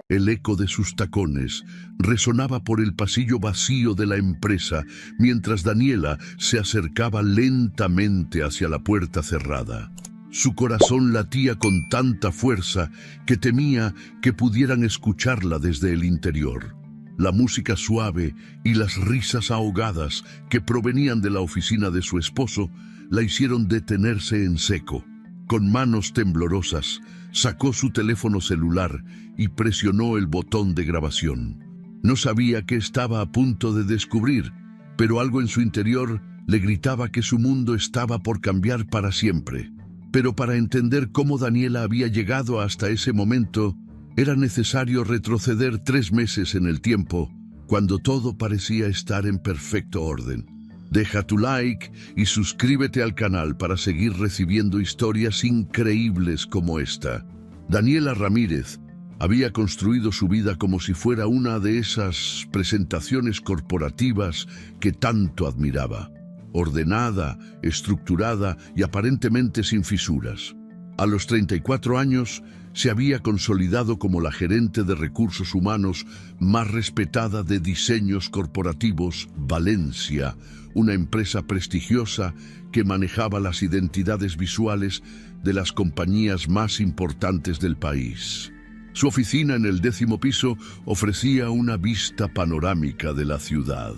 El eco de sus tacones resonaba por el pasillo vacío de la empresa mientras Daniela se acercaba lentamente hacia la puerta cerrada. Su corazón latía con tanta fuerza que temía que pudieran escucharla desde el interior. La música suave y las risas ahogadas que provenían de la oficina de su esposo la hicieron detenerse en seco. Con manos temblorosas, sacó su teléfono celular y presionó el botón de grabación. No sabía qué estaba a punto de descubrir, pero algo en su interior le gritaba que su mundo estaba por cambiar para siempre. Pero para entender cómo Daniela había llegado hasta ese momento, era necesario retroceder 3 meses en el tiempo, cuando todo parecía estar en perfecto orden. Deja tu like y suscríbete al canal para seguir recibiendo historias increíbles como esta. Daniela Ramírez había construido su vida como si fuera una de esas presentaciones corporativas que tanto admiraba. Ordenada, estructurada y aparentemente sin fisuras. A los 34 años se había consolidado como la gerente de recursos humanos más respetada de diseños corporativos Valencia, una empresa prestigiosa que manejaba las identidades visuales de las compañías más importantes del país. Su oficina en el 10º piso ofrecía una vista panorámica de la ciudad.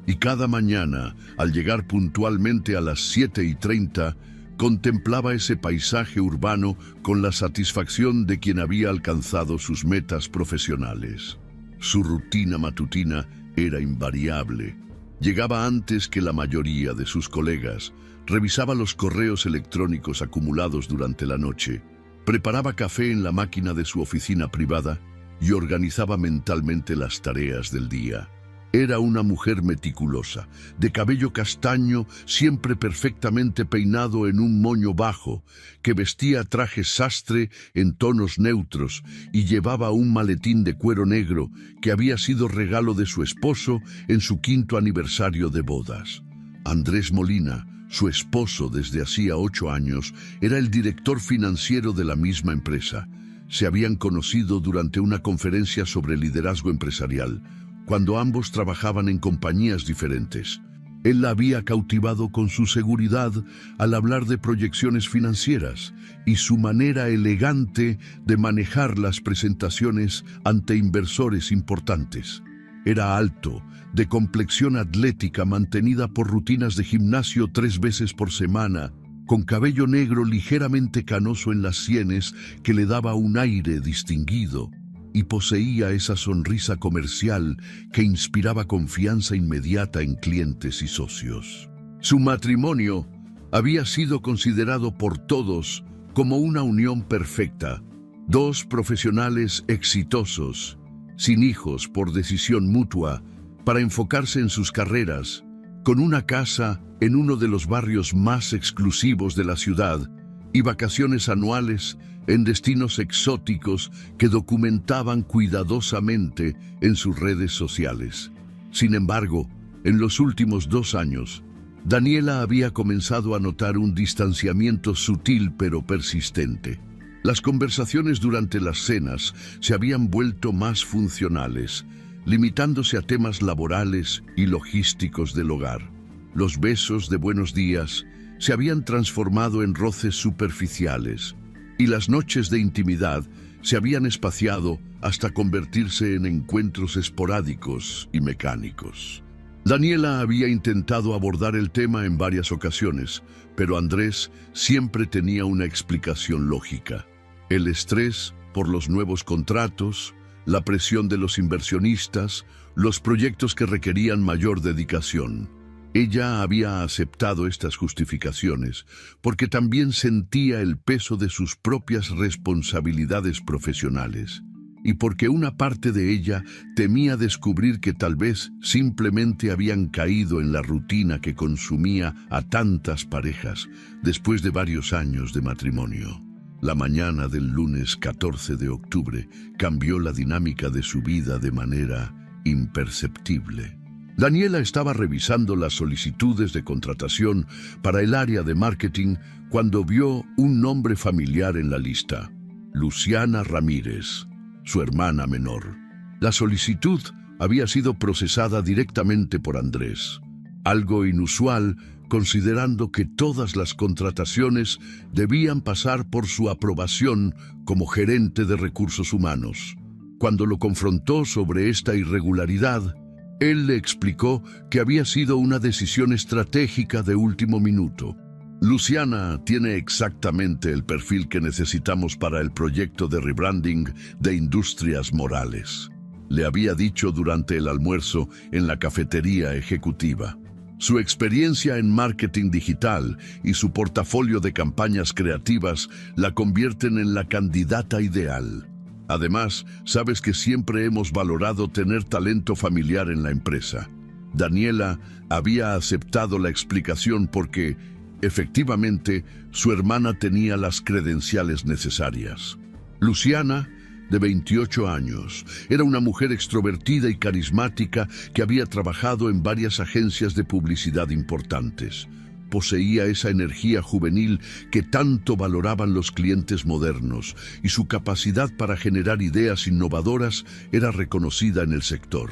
Y cada mañana, al llegar puntualmente a las 7:30, contemplaba ese paisaje urbano con la satisfacción de quien había alcanzado sus metas profesionales. Su rutina matutina era invariable. Llegaba antes que la mayoría de sus colegas, revisaba los correos electrónicos acumulados durante la noche, preparaba café en la máquina de su oficina privada y organizaba mentalmente las tareas del día. Era una mujer meticulosa, de cabello castaño, siempre perfectamente peinado en un moño bajo, que vestía traje sastre en tonos neutros y llevaba un maletín de cuero negro que había sido regalo de su esposo en su 5º aniversario de bodas. Andrés Molina, su esposo desde hacía 8 años, era el director financiero de la misma empresa. Se habían conocido durante una conferencia sobre liderazgo empresarial, cuando ambos trabajaban en compañías diferentes. Él la había cautivado con su seguridad al hablar de proyecciones financieras y su manera elegante de manejar las presentaciones ante inversores importantes. Era alto, de complexión atlética mantenida por rutinas de gimnasio 3 veces por semana, con cabello negro ligeramente canoso en las sienes que le daba un aire distinguido, y poseía esa sonrisa comercial que inspiraba confianza inmediata en clientes y socios. Su matrimonio había sido considerado por todos como una unión perfecta. 2 profesionales exitosos, sin hijos por decisión mutua, para enfocarse en sus carreras, con una casa en uno de los barrios más exclusivos de la ciudad y vacaciones anuales en destinos exóticos que documentaban cuidadosamente en sus redes sociales. Sin embargo, en los últimos 2 años, Daniela había comenzado a notar un distanciamiento sutil pero persistente. Las conversaciones durante las cenas se habían vuelto más funcionales, limitándose a temas laborales y logísticos del hogar. Los besos de buenos días se habían transformado en roces superficiales, y las noches de intimidad se habían espaciado hasta convertirse en encuentros esporádicos y mecánicos. Daniela había intentado abordar el tema en varias ocasiones, pero Andrés siempre tenía una explicación lógica. El estrés por los nuevos contratos, la presión de los inversionistas, los proyectos que requerían mayor dedicación. Ella había aceptado estas justificaciones porque también sentía el peso de sus propias responsabilidades profesionales y porque una parte de ella temía descubrir que tal vez simplemente habían caído en la rutina que consumía a tantas parejas después de varios años de matrimonio. La mañana del lunes 14 de octubre cambió la dinámica de su vida de manera imperceptible. Daniela estaba revisando las solicitudes de contratación para el área de marketing cuando vio un nombre familiar en la lista: Luciana Ramírez. su hermana menor. La solicitud había sido procesada directamente por Andrés, algo inusual considerando que todas las contrataciones debían pasar por su aprobación como gerente de recursos humanos. Cuando lo confrontó sobre esta irregularidad, él le explicó que había sido una decisión estratégica de último minuto. Luciana tiene exactamente el perfil que necesitamos para el proyecto de rebranding de Industrias Morales, le había dicho durante el almuerzo en la cafetería ejecutiva. Su experiencia en marketing digital y su portafolio de campañas creativas la convierten en la candidata ideal. Además, sabes que siempre hemos valorado tener talento familiar en la empresa. Daniela había aceptado la explicación porque, efectivamente, su hermana tenía las credenciales necesarias. Luciana, de 28 años, era una mujer extrovertida y carismática que había trabajado en varias agencias de publicidad importantes. Poseía esa energía juvenil que tanto valoraban los clientes modernos, y su capacidad para generar ideas innovadoras era reconocida en el sector.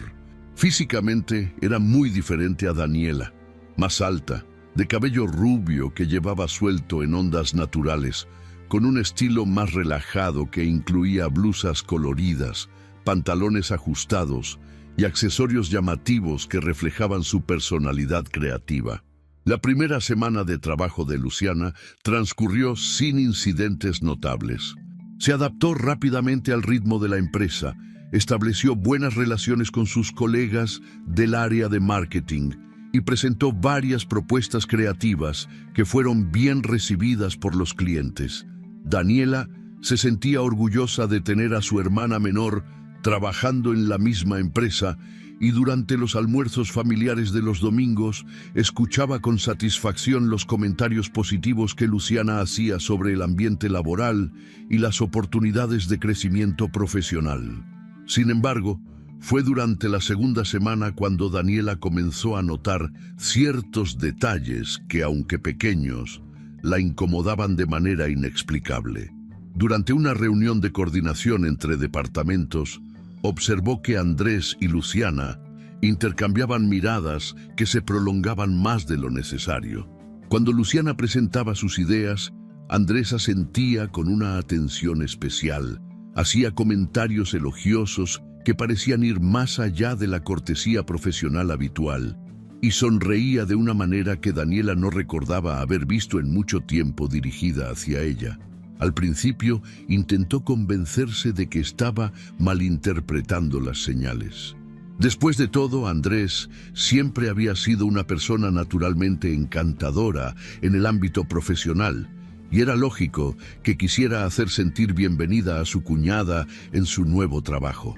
Físicamente era muy diferente a Daniela, más alta, de cabello rubio que llevaba suelto en ondas naturales, con un estilo más relajado que incluía blusas coloridas, pantalones ajustados y accesorios llamativos que reflejaban su personalidad creativa. La primera semana de trabajo de Luciana transcurrió sin incidentes notables. Se adaptó rápidamente al ritmo de la empresa, estableció buenas relaciones con sus colegas del área de marketing y presentó varias propuestas creativas que fueron bien recibidas por los clientes. Daniela se sentía orgullosa de tener a su hermana menor trabajando en la misma empresa y durante los almuerzos familiares de los domingos escuchaba con satisfacción los comentarios positivos que Luciana hacía sobre el ambiente laboral y las oportunidades de crecimiento profesional. Sin embargo, fue durante la segunda semana cuando Daniela comenzó a notar ciertos detalles que, aunque pequeños, la incomodaban de manera inexplicable. Durante una reunión de coordinación entre departamentos, observó que Andrés y Luciana intercambiaban miradas que se prolongaban más de lo necesario. Cuando Luciana presentaba sus ideas, Andrés asentía con una atención especial, hacía comentarios elogiosos que parecían ir más allá de la cortesía profesional habitual, y sonreía de una manera que Daniela no recordaba haber visto en mucho tiempo dirigida hacia ella. Al principio intentó convencerse de que estaba malinterpretando las señales. Después de todo, Andrés siempre había sido una persona naturalmente encantadora en el ámbito profesional, y era lógico que quisiera hacer sentir bienvenida a su cuñada en su nuevo trabajo.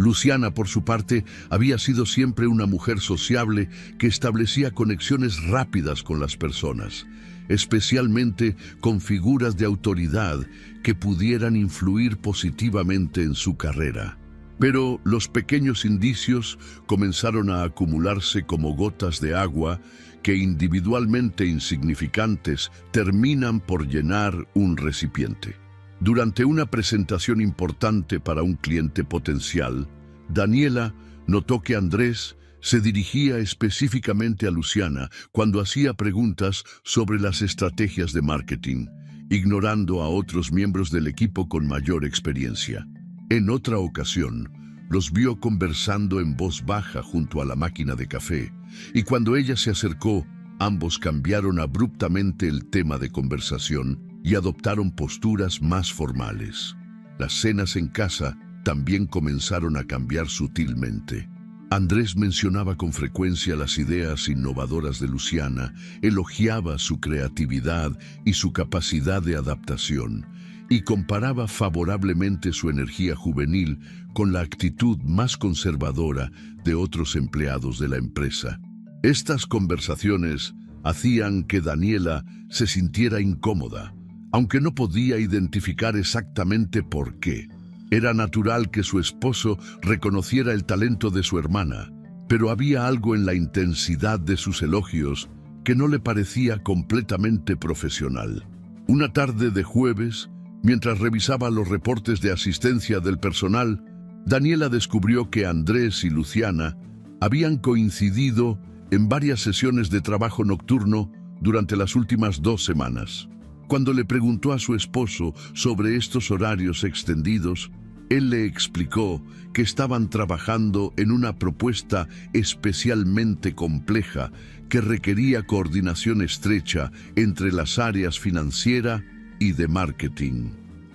Luciana, por su parte, había sido siempre una mujer sociable que establecía conexiones rápidas con las personas, especialmente con figuras de autoridad que pudieran influir positivamente en su carrera. Pero los pequeños indicios comenzaron a acumularse como gotas de agua que, individualmente insignificantes, terminan por llenar un recipiente. Durante una presentación importante para un cliente potencial, Daniela notó que Andrés se dirigía específicamente a Luciana cuando hacía preguntas sobre las estrategias de marketing, ignorando a otros miembros del equipo con mayor experiencia. En otra ocasión, los vio conversando en voz baja junto a la máquina de café, y cuando ella se acercó, ambos cambiaron abruptamente el tema de conversación y adoptaron posturas más formales. Las cenas en casa también comenzaron a cambiar sutilmente. Andrés mencionaba con frecuencia las ideas innovadoras de Luciana, elogiaba su creatividad y su capacidad de adaptación, y comparaba favorablemente su energía juvenil con la actitud más conservadora de otros empleados de la empresa. Estas conversaciones hacían que Daniela se sintiera incómoda, aunque no podía identificar exactamente por qué. Era natural que su esposo reconociera el talento de su hermana, pero había algo en la intensidad de sus elogios que no le parecía completamente profesional. Una tarde de jueves, Mientras revisaba los reportes de asistencia del personal, Daniela descubrió que Andrés y Luciana habían coincidido en varias sesiones de trabajo nocturno durante las últimas 2 semanas. Cuando le preguntó a su esposo sobre estos horarios extendidos, él le explicó que estaban trabajando en una propuesta especialmente compleja que requería coordinación estrecha entre las áreas financiera y de marketing.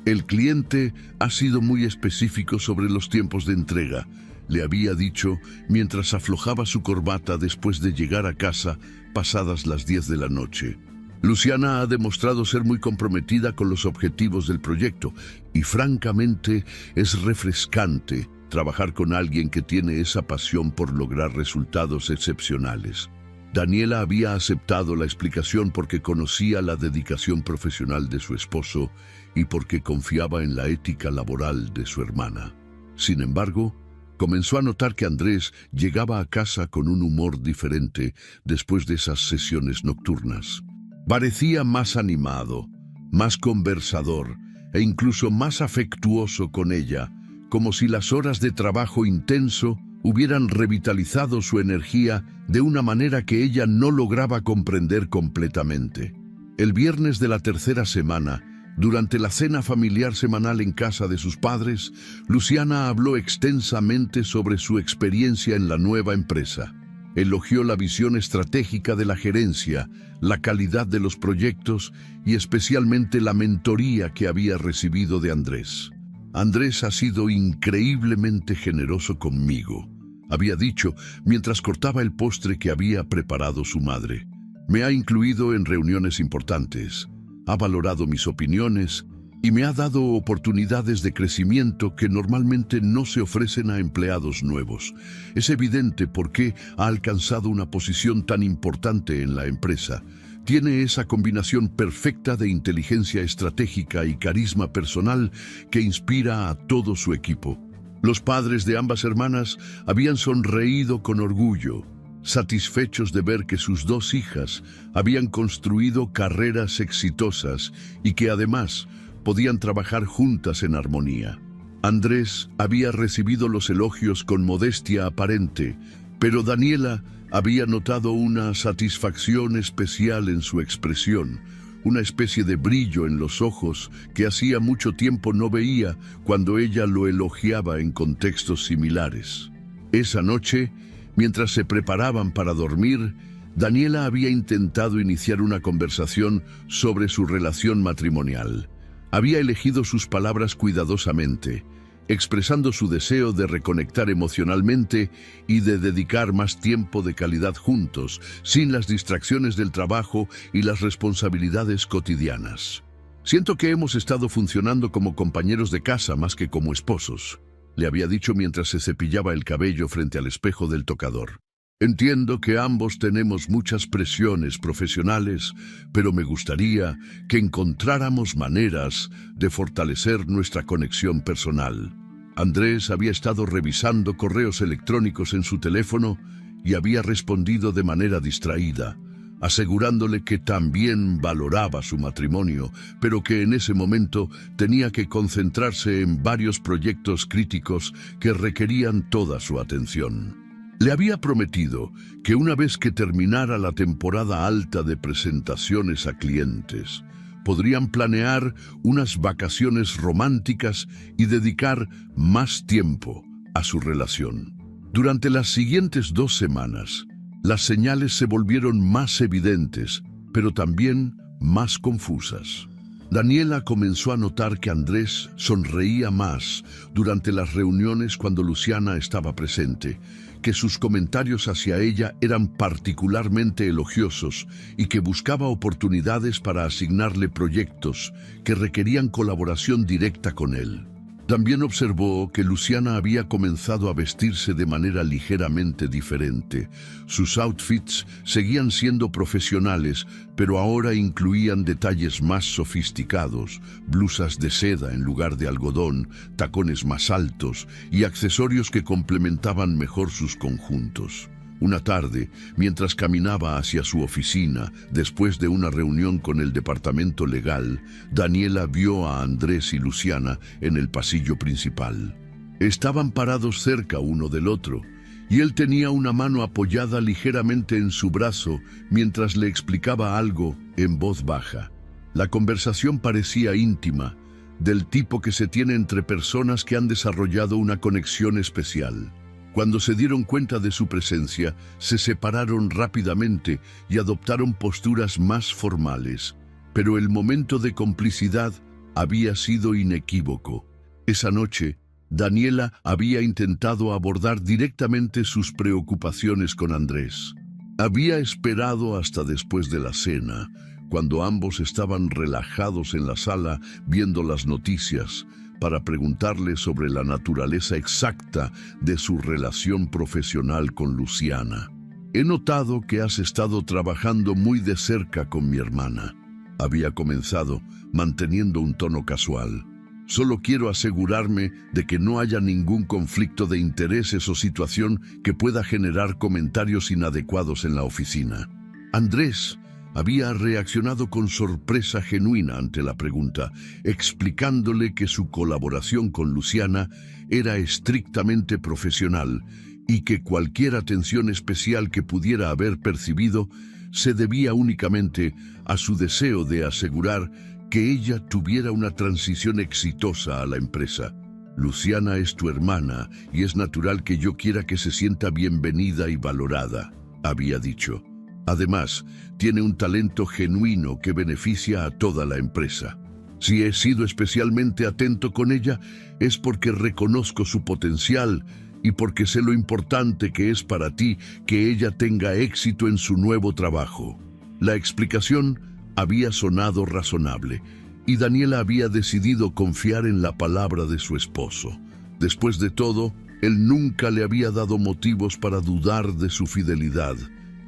El cliente ha sido muy específico sobre los tiempos de entrega, le había dicho mientras aflojaba su corbata después de llegar a casa pasadas las 10 de la noche. Luciana ha demostrado ser muy comprometida con los objetivos del proyecto y francamente es refrescante trabajar con alguien que tiene esa pasión por lograr resultados excepcionales. Daniela había aceptado la explicación porque conocía la dedicación profesional de su esposo y porque confiaba en la ética laboral de su hermana. Sin embargo, comenzó a notar que Andrés llegaba a casa con un humor diferente después de esas sesiones nocturnas. Parecía más animado, más conversador e incluso más afectuoso con ella, como si las horas de trabajo intenso hubieran revitalizado su energía de una manera que ella no lograba comprender completamente. El viernes de la 3ª semana, durante la cena familiar semanal en casa de sus padres, Luciana habló extensamente sobre su experiencia en la nueva empresa. Elogió la visión estratégica de la gerencia, la calidad de los proyectos y especialmente la mentoría que había recibido de Andrés. Andrés ha sido increíblemente generoso conmigo, había dicho mientras cortaba el postre que había preparado su madre. Me ha incluido en reuniones importantes, ha valorado mis opiniones y me ha dado oportunidades de crecimiento que normalmente no se ofrecen a empleados nuevos. Es evidente por qué ha alcanzado una posición tan importante en la empresa. Tiene esa combinación perfecta de inteligencia estratégica y carisma personal que inspira a todo su equipo. Los padres de ambas hermanas habían sonreído con orgullo, satisfechos de ver que sus 2 hijas habían construido carreras exitosas y que además podían trabajar juntas en armonía. Andrés había recibido los elogios con modestia aparente, pero Daniela había notado una satisfacción especial en su expresión, una especie de brillo en los ojos que hacía mucho tiempo no veía cuando ella lo elogiaba en contextos similares. Esa noche, mientras se preparaban para dormir, Daniela había intentado iniciar una conversación sobre su relación matrimonial. Había elegido sus palabras cuidadosamente, expresando su deseo de reconectar emocionalmente y de dedicar más tiempo de calidad juntos, sin las distracciones del trabajo y las responsabilidades cotidianas. Siento que hemos estado funcionando como compañeros de casa más que como esposos, le había dicho mientras se cepillaba el cabello frente al espejo del tocador. Entiendo que ambos tenemos muchas presiones profesionales, pero me gustaría que encontráramos maneras de fortalecer nuestra conexión personal. Andrés había estado revisando correos electrónicos en su teléfono y había respondido de manera distraída, asegurándole que también valoraba su matrimonio, pero que en ese momento tenía que concentrarse en varios proyectos críticos que requerían toda su atención. Le había prometido que una vez que terminara la temporada alta de presentaciones a clientes, podrían planear unas vacaciones románticas y dedicar más tiempo a su relación. Durante las siguientes 2 semanas, las señales se volvieron más evidentes, pero también más confusas. Daniela comenzó a notar que Andrés sonreía más durante las reuniones cuando Luciana estaba presente, que sus comentarios hacia ella eran particularmente elogiosos y que buscaba oportunidades para asignarle proyectos que requerían colaboración directa con él. También observó que Luciana había comenzado a vestirse de manera ligeramente diferente. Sus outfits seguían siendo profesionales, pero ahora incluían detalles más sofisticados, blusas de seda en lugar de algodón, tacones más altos y accesorios que complementaban mejor sus conjuntos. Una tarde, mientras caminaba hacia su oficina, después de una reunión con el departamento legal, Daniela vio a Andrés y Luciana en el pasillo principal. Estaban parados cerca uno del otro, y él tenía una mano apoyada ligeramente en su brazo mientras le explicaba algo en voz baja. La conversación parecía íntima, del tipo que se tiene entre personas que han desarrollado una conexión especial. Cuando se dieron cuenta de su presencia, se separaron rápidamente y adoptaron posturas más formales. Pero el momento de complicidad había sido inequívoco. Esa noche, Daniela había intentado abordar directamente sus preocupaciones con Andrés. Había esperado hasta después de la cena, cuando ambos estaban relajados en la sala viendo las noticias, para preguntarle sobre la naturaleza exacta de su relación profesional con Luciana. «He notado que has estado trabajando muy de cerca con mi hermana», había comenzado, manteniendo un tono casual. «Solo quiero asegurarme de que no haya ningún conflicto de intereses o situación que pueda generar comentarios inadecuados en la oficina». Andrés había reaccionado con sorpresa genuina ante la pregunta, explicándole que su colaboración con Luciana era estrictamente profesional y que cualquier atención especial que pudiera haber percibido se debía únicamente a su deseo de asegurar que ella tuviera una transición exitosa a la empresa. «Luciana es tu hermana y es natural que yo quiera que se sienta bienvenida y valorada», había dicho. «Además, tiene un talento genuino que beneficia a toda la empresa. Si he sido especialmente atento con ella, es porque reconozco su potencial y porque sé lo importante que es para ti que ella tenga éxito en su nuevo trabajo». La explicación había sonado razonable, y Daniela había decidido confiar en la palabra de su esposo. Después de todo, él nunca le había dado motivos para dudar de su fidelidad,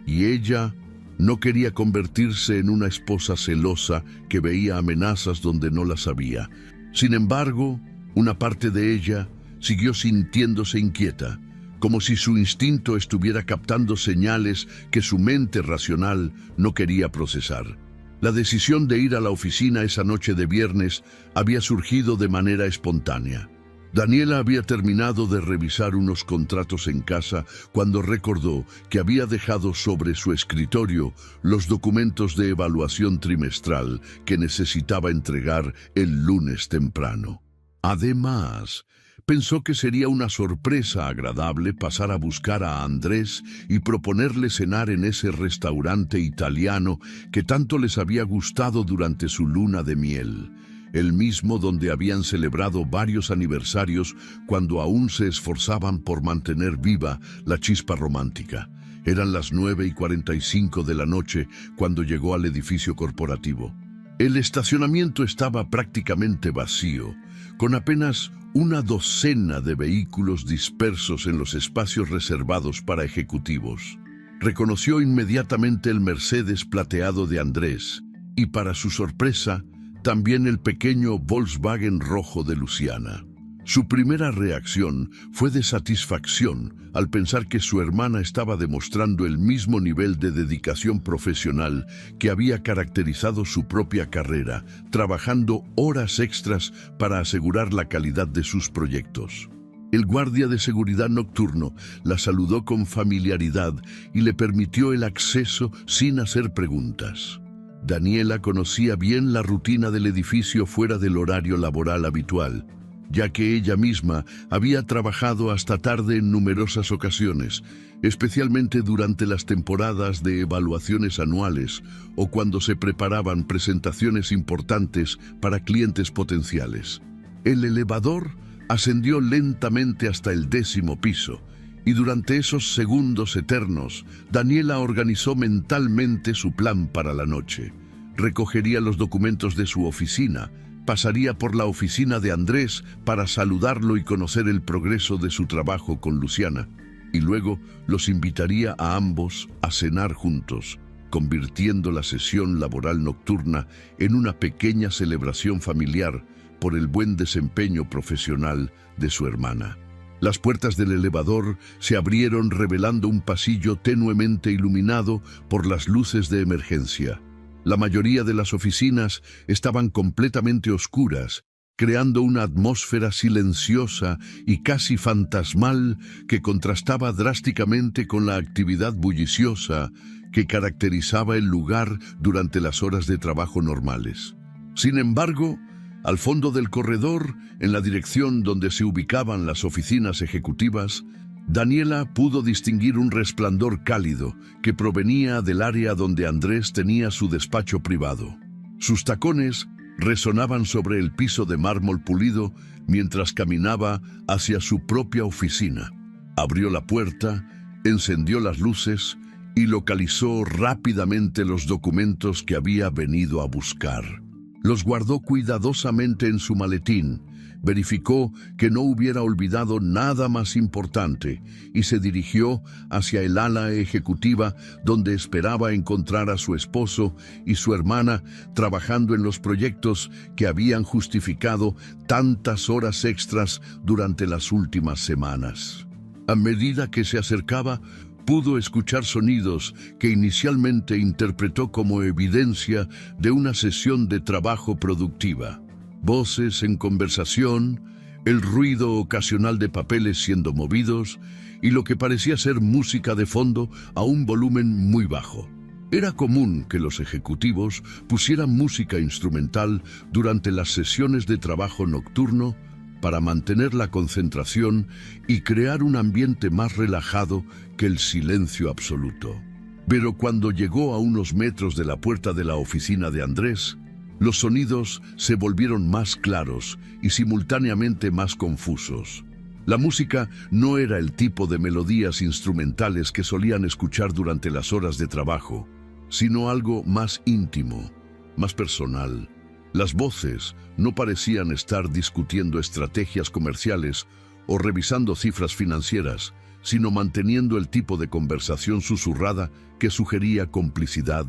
y ella no quería convertirse en una esposa celosa que veía amenazas donde no las había. Sin embargo, una parte de ella siguió sintiéndose inquieta, como si su instinto estuviera captando señales que su mente racional no quería procesar. La decisión de ir a la oficina esa noche de viernes había surgido de manera espontánea. Daniela había terminado de revisar unos contratos en casa cuando recordó que había dejado sobre su escritorio los documentos de evaluación trimestral que necesitaba entregar el lunes temprano. Además, pensó que sería una sorpresa agradable pasar a buscar a Andrés y proponerle cenar en ese restaurante italiano que tanto les había gustado durante su luna de miel, el mismo donde habían celebrado varios aniversarios cuando aún se esforzaban por mantener viva la chispa romántica. Eran las 9:45 de la noche cuando llegó al edificio corporativo. El estacionamiento estaba prácticamente vacío, con apenas una docena de vehículos dispersos en los espacios reservados para ejecutivos. Reconoció inmediatamente el Mercedes plateado de Andrés y, para su sorpresa, también el pequeño Volkswagen rojo de Luciana. Su primera reacción fue de satisfacción al pensar que su hermana estaba demostrando el mismo nivel de dedicación profesional que había caracterizado su propia carrera, trabajando horas extras para asegurar la calidad de sus proyectos. El guardia de seguridad nocturno la saludó con familiaridad y le permitió el acceso sin hacer preguntas. Daniela conocía bien la rutina del edificio fuera del horario laboral habitual, ya que ella misma había trabajado hasta tarde en numerosas ocasiones, especialmente durante las temporadas de evaluaciones anuales o cuando se preparaban presentaciones importantes para clientes potenciales. El elevador ascendió lentamente hasta el 10º piso, y durante esos segundos eternos, Daniela organizó mentalmente su plan para la noche. Recogería los documentos de su oficina, pasaría por la oficina de Andrés para saludarlo y conocer el progreso de su trabajo con Luciana, y luego los invitaría a ambos a cenar juntos, convirtiendo la sesión laboral nocturna en una pequeña celebración familiar por el buen desempeño profesional de su hermana. Las puertas del elevador se abrieron revelando un pasillo tenuemente iluminado por las luces de emergencia. La mayoría de las oficinas estaban completamente oscuras, creando una atmósfera silenciosa y casi fantasmal que contrastaba drásticamente con la actividad bulliciosa que caracterizaba el lugar durante las horas de trabajo normales. Sin embargo, al fondo del corredor, en la dirección donde se ubicaban las oficinas ejecutivas, Daniela pudo distinguir un resplandor cálido que provenía del área donde Andrés tenía su despacho privado. Sus tacones resonaban sobre el piso de mármol pulido mientras caminaba hacia su propia oficina. Abrió la puerta, encendió las luces y localizó rápidamente los documentos que había venido a buscar. Los guardó cuidadosamente en su maletín, verificó que no hubiera olvidado nada más importante y se dirigió hacia el ala ejecutiva donde esperaba encontrar a su esposo y su hermana trabajando en los proyectos que habían justificado tantas horas extras durante las últimas semanas. A medida que se acercaba, pudo escuchar sonidos que inicialmente interpretó como evidencia de una sesión de trabajo productiva. Voces en conversación, el ruido ocasional de papeles siendo movidos y lo que parecía ser música de fondo a un volumen muy bajo. Era común que los ejecutivos pusieran música instrumental durante las sesiones de trabajo nocturno para mantener la concentración y crear un ambiente más relajado que el silencio absoluto. Pero cuando llegó a unos metros de la puerta de la oficina de Andrés, los sonidos se volvieron más claros y simultáneamente más confusos. La música no era el tipo de melodías instrumentales que solían escuchar durante las horas de trabajo, sino algo más íntimo, más personal. Las voces no parecían estar discutiendo estrategias comerciales o revisando cifras financieras, sino manteniendo el tipo de conversación susurrada que sugería complicidad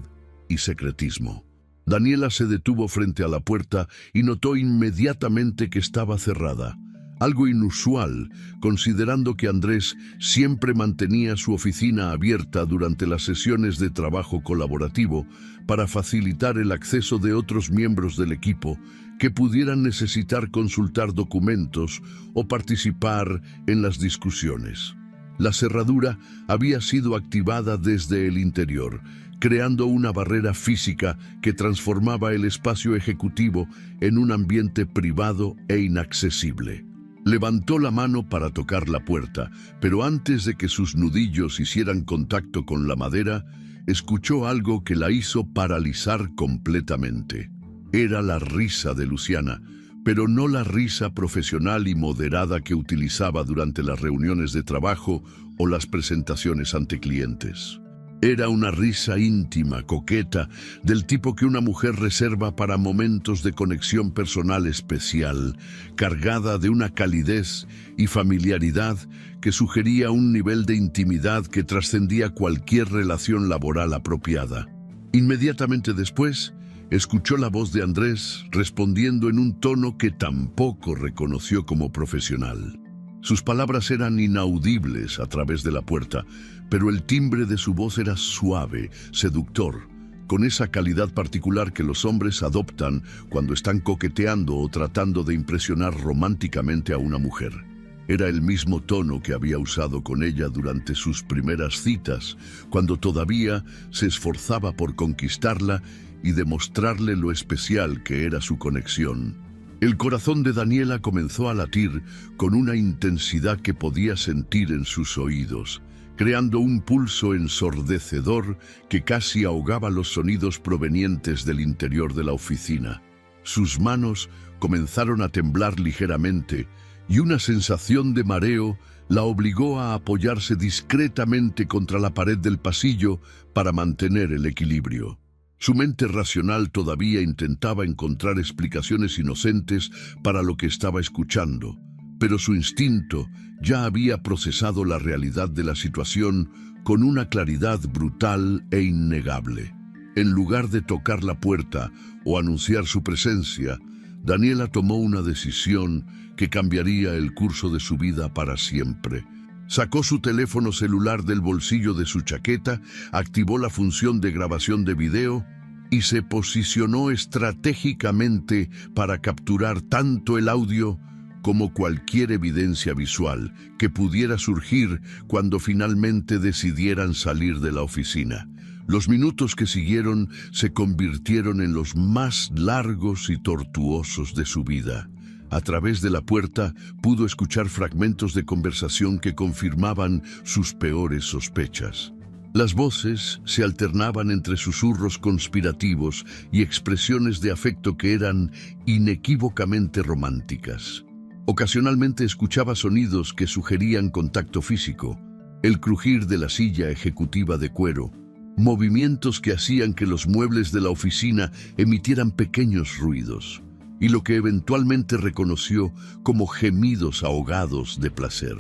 y secretismo. Daniela se detuvo frente a la puerta y notó inmediatamente que estaba cerrada. Algo inusual, considerando que Andrés siempre mantenía su oficina abierta durante las sesiones de trabajo colaborativo para facilitar el acceso de otros miembros del equipo que pudieran necesitar consultar documentos o participar en las discusiones. La cerradura había sido activada desde el interior, creando una barrera física que transformaba el espacio ejecutivo en un ambiente privado e inaccesible. Levantó la mano para tocar la puerta, pero antes de que sus nudillos hicieran contacto con la madera, escuchó algo que la hizo paralizar completamente. Era la risa de Luciana, pero no la risa profesional y moderada que utilizaba durante las reuniones de trabajo o las presentaciones ante clientes. Era una risa íntima, coqueta, del tipo que una mujer reserva para momentos de conexión personal especial, cargada de una calidez y familiaridad que sugería un nivel de intimidad que trascendía cualquier relación laboral apropiada. Inmediatamente después, escuchó la voz de Andrés respondiendo en un tono que tampoco reconoció como profesional. Sus palabras eran inaudibles a través de la puerta, pero el timbre de su voz era suave, seductor, con esa calidad particular que los hombres adoptan cuando están coqueteando o tratando de impresionar románticamente a una mujer. Era el mismo tono que había usado con ella durante sus primeras citas, cuando todavía se esforzaba por conquistarla y demostrarle lo especial que era su conexión. El corazón de Daniela comenzó a latir con una intensidad que podía sentir en sus oídos, creando un pulso ensordecedor que casi ahogaba los sonidos provenientes del interior de la oficina. Sus manos comenzaron a temblar ligeramente y una sensación de mareo la obligó a apoyarse discretamente contra la pared del pasillo para mantener el equilibrio. Su mente racional todavía intentaba encontrar explicaciones inocentes para lo que estaba escuchando, pero su instinto ya había procesado la realidad de la situación con una claridad brutal e innegable. En lugar de tocar la puerta o anunciar su presencia, Daniela tomó una decisión que cambiaría el curso de su vida para siempre. Sacó su teléfono celular del bolsillo de su chaqueta, activó la función de grabación de video y se posicionó estratégicamente para capturar tanto el audio como cualquier evidencia visual que pudiera surgir cuando finalmente decidieran salir de la oficina. Los minutos que siguieron se convirtieron en los más largos y tortuosos de su vida. A través de la puerta pudo escuchar fragmentos de conversación que confirmaban sus peores sospechas. Las voces se alternaban entre susurros conspirativos y expresiones de afecto que eran inequívocamente románticas. Ocasionalmente escuchaba sonidos que sugerían contacto físico, el crujir de la silla ejecutiva de cuero, movimientos que hacían que los muebles de la oficina emitieran pequeños ruidos, y lo que eventualmente reconoció como gemidos ahogados de placer.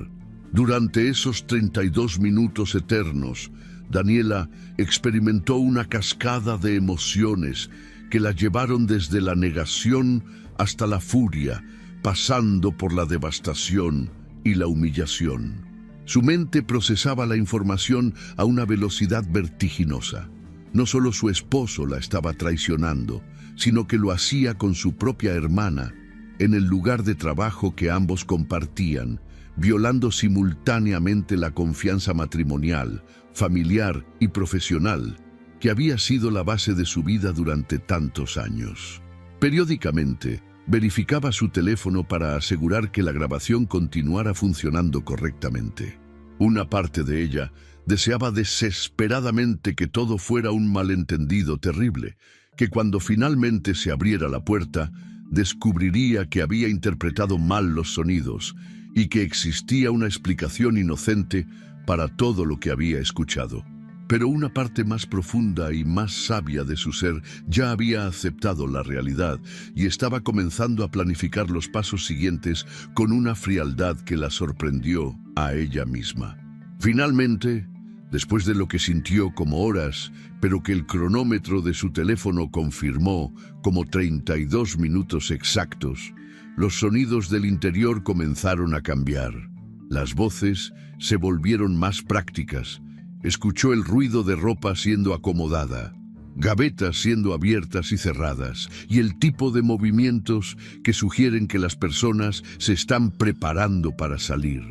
Durante esos 32 minutos eternos, Daniela experimentó una cascada de emociones que la llevaron desde la negación hasta la furia, pasando por la devastación y la humillación. Su mente procesaba la información a una velocidad vertiginosa. No solo su esposo la estaba traicionando, sino que lo hacía con su propia hermana, en el lugar de trabajo que ambos compartían, violando simultáneamente la confianza matrimonial, familiar y profesional, que había sido la base de su vida durante tantos años. Periódicamente, verificaba su teléfono para asegurar que la grabación continuara funcionando correctamente. Una parte de ella deseaba desesperadamente que todo fuera un malentendido terrible, que cuando finalmente se abriera la puerta, descubriría que había interpretado mal los sonidos y que existía una explicación inocente para todo lo que había escuchado. Pero una parte más profunda y más sabia de su ser ya había aceptado la realidad y estaba comenzando a planificar los pasos siguientes con una frialdad que la sorprendió a ella misma. Finalmente, después de lo que sintió como horas, pero que el cronómetro de su teléfono confirmó como 32 minutos exactos, los sonidos del interior comenzaron a cambiar. Las voces se volvieron más prácticas. Escuchó el ruido de ropa siendo acomodada, gavetas siendo abiertas y cerradas, y el tipo de movimientos que sugieren que las personas se están preparando para salir.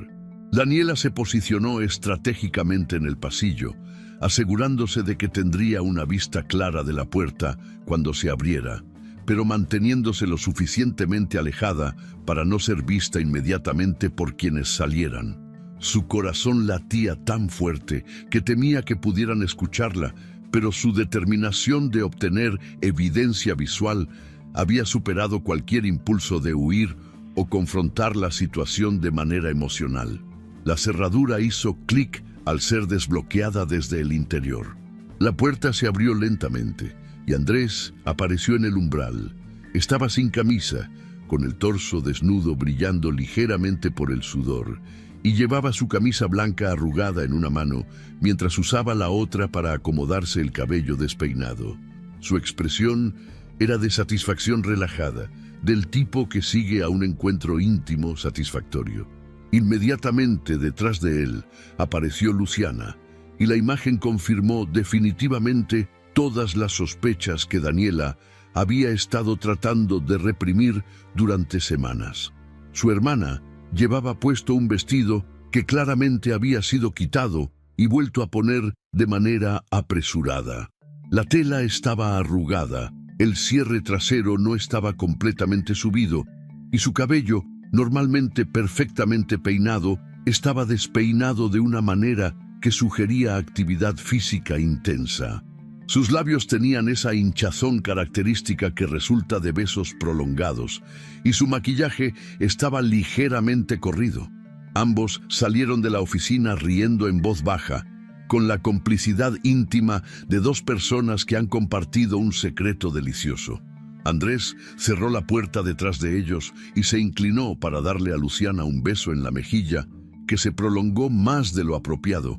Daniela se posicionó estratégicamente en el pasillo, asegurándose de que tendría una vista clara de la puerta cuando se abriera, pero manteniéndose lo suficientemente alejada para no ser vista inmediatamente por quienes salieran. Su corazón latía tan fuerte que temía que pudieran escucharla, pero su determinación de obtener evidencia visual había superado cualquier impulso de huir o confrontar la situación de manera emocional. La cerradura hizo clic al ser desbloqueada desde el interior. La puerta se abrió lentamente y Andrés apareció en el umbral. Estaba sin camisa, con el torso desnudo brillando ligeramente por el sudor, y llevaba su camisa blanca arrugada en una mano, mientras usaba la otra para acomodarse el cabello despeinado. Su expresión era de satisfacción relajada, del tipo que sigue a un encuentro íntimo satisfactorio. Inmediatamente detrás de él apareció Luciana, y la imagen confirmó definitivamente todas las sospechas que Daniela había estado tratando de reprimir durante semanas. Su hermana llevaba puesto un vestido que claramente había sido quitado y vuelto a poner de manera apresurada. La tela estaba arrugada, el cierre trasero no estaba completamente subido y su cabello, normalmente perfectamente peinado, estaba despeinado de una manera que sugería actividad física intensa. Sus labios tenían esa hinchazón característica que resulta de besos prolongados, y su maquillaje estaba ligeramente corrido. Ambos salieron de la oficina riendo en voz baja, con la complicidad íntima de dos personas que han compartido un secreto delicioso. Andrés cerró la puerta detrás de ellos y se inclinó para darle a Luciana un beso en la mejilla que se prolongó más de lo apropiado,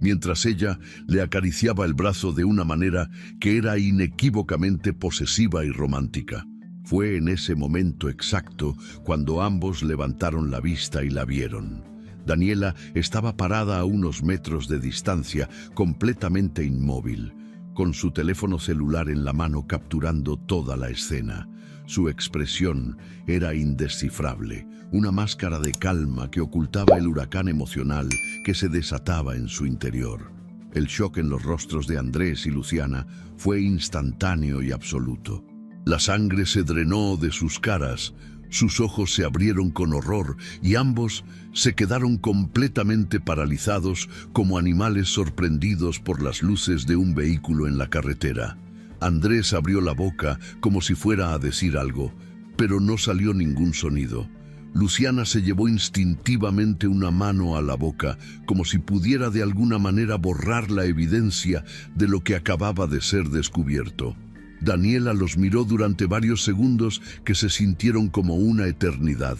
mientras ella le acariciaba el brazo de una manera que era inequívocamente posesiva y romántica. Fue en ese momento exacto cuando ambos levantaron la vista y la vieron. Daniela estaba parada a unos metros de distancia, completamente inmóvil, con su teléfono celular en la mano capturando toda la escena. Su expresión era indescifrable, una máscara de calma que ocultaba el huracán emocional que se desataba en su interior. El shock en los rostros de Andrés y Luciana fue instantáneo y absoluto. La sangre se drenó de sus caras, sus ojos se abrieron con horror y ambos se quedaron completamente paralizados como animales sorprendidos por las luces de un vehículo en la carretera. Andrés abrió la boca como si fuera a decir algo, pero no salió ningún sonido. Luciana se llevó instintivamente una mano a la boca, como si pudiera de alguna manera borrar la evidencia de lo que acababa de ser descubierto. Daniela los miró durante varios segundos que se sintieron como una eternidad.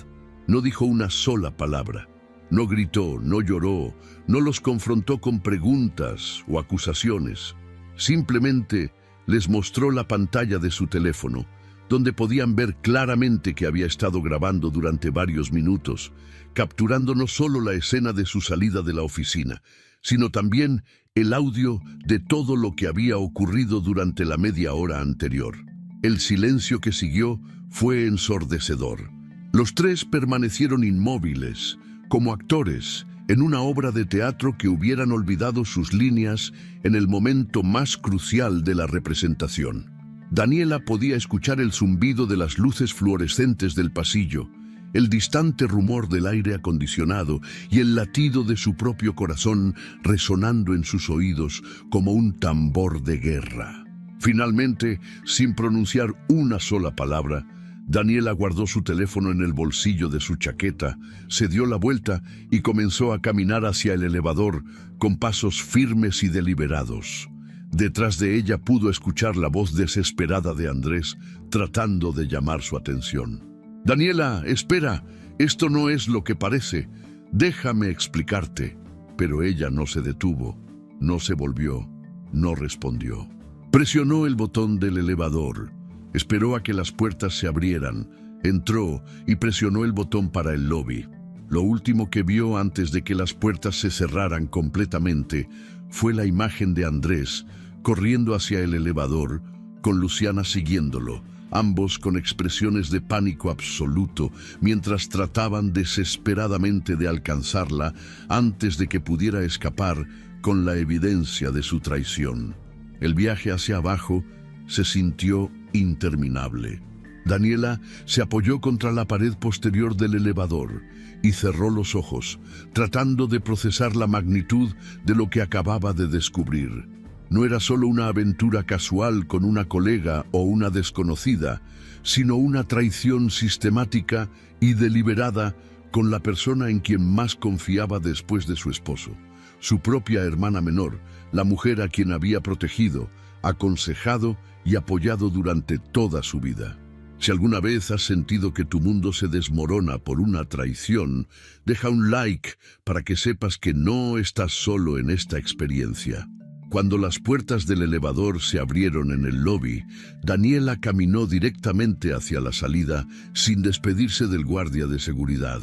No dijo una sola palabra. No gritó, no lloró, no los confrontó con preguntas o acusaciones. Simplemente les mostró la pantalla de su teléfono, donde podían ver claramente que había estado grabando durante varios minutos, capturando no solo la escena de su salida de la oficina, sino también el audio de todo lo que había ocurrido durante la media hora anterior. El silencio que siguió fue ensordecedor. Los tres permanecieron inmóviles, como actores, en una obra de teatro que hubieran olvidado sus líneas en el momento más crucial de la representación. Daniela podía escuchar el zumbido de las luces fluorescentes del pasillo, el distante rumor del aire acondicionado y el latido de su propio corazón resonando en sus oídos como un tambor de guerra. Finalmente, sin pronunciar una sola palabra, Daniela guardó su teléfono en el bolsillo de su chaqueta, se dio la vuelta y comenzó a caminar hacia el elevador con pasos firmes y deliberados. Detrás de ella pudo escuchar la voz desesperada de Andrés tratando de llamar su atención. «Daniela, espera, esto no es lo que parece. Déjame explicarte». Pero ella no se detuvo, no se volvió, no respondió. Presionó el botón del elevador, esperó a que las puertas se abrieran, entró y presionó el botón para el lobby. Lo último que vio antes de que las puertas se cerraran completamente fue la imagen de Andrés corriendo hacia el elevador, con Luciana siguiéndolo, ambos con expresiones de pánico absoluto, mientras trataban desesperadamente de alcanzarla antes de que pudiera escapar con la evidencia de su traición. El viaje hacia abajo se sintió interminable. Daniela se apoyó contra la pared posterior del elevador y cerró los ojos, tratando de procesar la magnitud de lo que acababa de descubrir. No era solo una aventura casual con una colega o una desconocida, sino una traición sistemática y deliberada con la persona en quien más confiaba después de su esposo, su propia hermana menor, la mujer a quien había protegido, aconsejado y apoyado durante toda su vida. Si alguna vez has sentido que tu mundo se desmorona por una traición, deja un like para que sepas que no estás solo en esta experiencia. Cuando las puertas del elevador se abrieron en el lobby, Daniela caminó directamente hacia la salida sin despedirse del guardia de seguridad.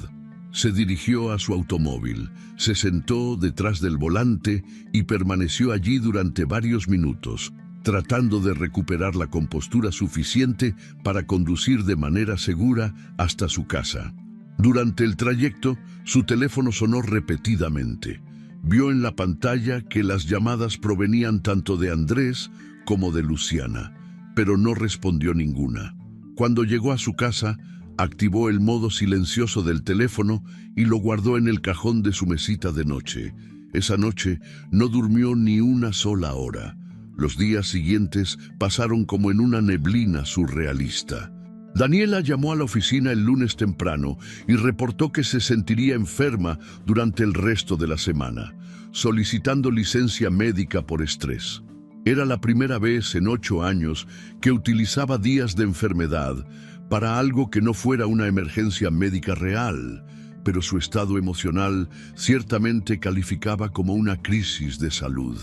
Se dirigió a su automóvil, se sentó detrás del volante y permaneció allí durante varios minutos, tratando de recuperar la compostura suficiente para conducir de manera segura hasta su casa. Durante el trayecto, su teléfono sonó repetidamente. Vio en la pantalla que las llamadas provenían tanto de Andrés como de Luciana, pero no respondió ninguna. Cuando llegó a su casa, activó el modo silencioso del teléfono y lo guardó en el cajón de su mesita de noche. Esa noche no durmió ni una sola hora. Los días siguientes pasaron como en una neblina surrealista. Daniela llamó a la oficina el lunes temprano y reportó que se sentiría enferma durante el resto de la semana, solicitando licencia médica por estrés. Era la primera vez en 8 años que utilizaba días de enfermedad para algo que no fuera una emergencia médica real, pero su estado emocional ciertamente calificaba como una crisis de salud.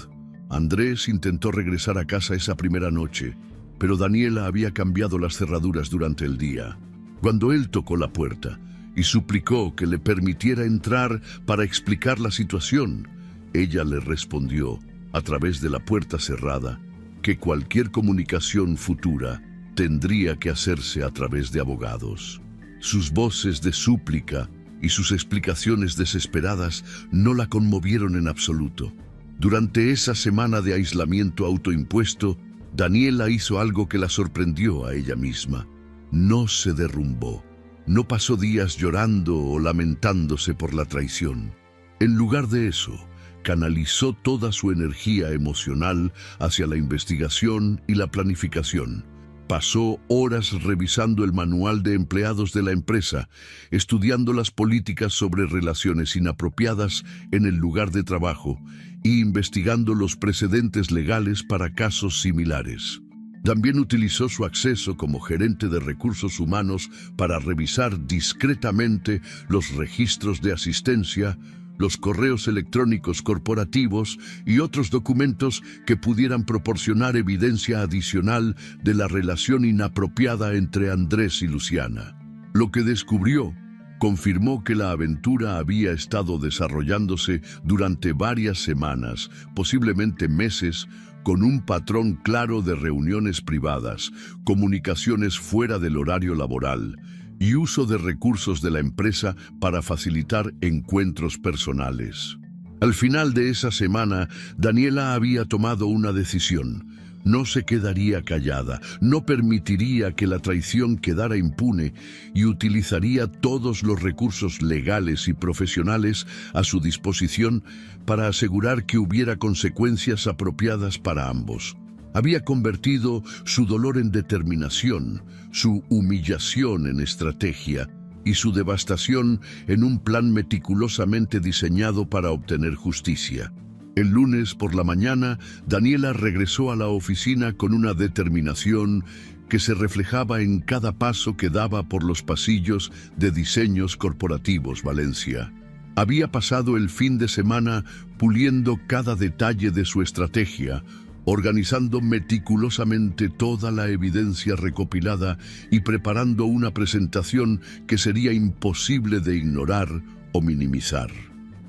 Andrés intentó regresar a casa esa primera noche, pero Daniela había cambiado las cerraduras durante el día. Cuando él tocó la puerta y suplicó que le permitiera entrar para explicar la situación, ella le respondió, a través de la puerta cerrada, que cualquier comunicación futura tendría que hacerse a través de abogados. Sus voces de súplica y sus explicaciones desesperadas no la conmovieron en absoluto. Durante esa semana de aislamiento autoimpuesto, Daniela hizo algo que la sorprendió a ella misma. No se derrumbó. No pasó días llorando o lamentándose por la traición. En lugar de eso, canalizó toda su energía emocional hacia la investigación y la planificación. Pasó horas revisando el manual de empleados de la empresa, estudiando las políticas sobre relaciones inapropiadas en el lugar de trabajo y investigando los precedentes legales para casos similares. También utilizó su acceso como gerente de recursos humanos para revisar discretamente los registros de asistencia, los correos electrónicos corporativos y otros documentos que pudieran proporcionar evidencia adicional de la relación inapropiada entre Andrés y Luciana. Lo que descubrió confirmó que la aventura había estado desarrollándose durante varias semanas, posiblemente meses, con un patrón claro de reuniones privadas, comunicaciones fuera del horario laboral y uso de recursos de la empresa para facilitar encuentros personales. Al final de esa semana, Daniela había tomado una decisión. No se quedaría callada, no permitiría que la traición quedara impune y utilizaría todos los recursos legales y profesionales a su disposición para asegurar que hubiera consecuencias apropiadas para ambos. Había convertido su dolor en determinación, su humillación en estrategia y su devastación en un plan meticulosamente diseñado para obtener justicia. El lunes por la mañana, Daniela regresó a la oficina con una determinación que se reflejaba en cada paso que daba por los pasillos de Diseños Corporativos Valencia. Había pasado el fin de semana puliendo cada detalle de su estrategia, organizando meticulosamente toda la evidencia recopilada y preparando una presentación que sería imposible de ignorar o minimizar.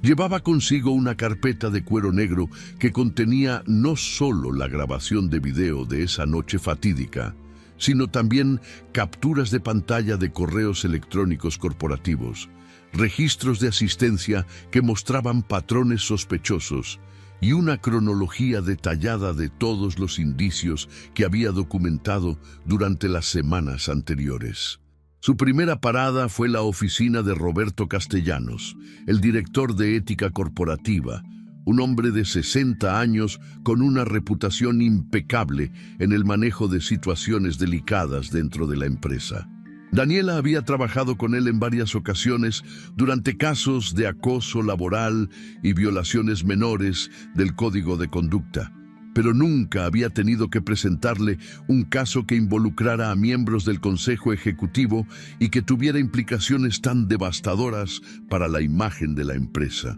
Llevaba consigo una carpeta de cuero negro que contenía no solo la grabación de video de esa noche fatídica, sino también capturas de pantalla de correos electrónicos corporativos, registros de asistencia que mostraban patrones sospechosos y una cronología detallada de todos los indicios que había documentado durante las semanas anteriores. Su primera parada fue la oficina de Roberto Castellanos, el director de ética corporativa, un hombre de 60 años con una reputación impecable en el manejo de situaciones delicadas dentro de la empresa. Daniela había trabajado con él en varias ocasiones durante casos de acoso laboral y violaciones menores del Código de Conducta, pero nunca había tenido que presentarle un caso que involucrara a miembros del Consejo Ejecutivo y que tuviera implicaciones tan devastadoras para la imagen de la empresa.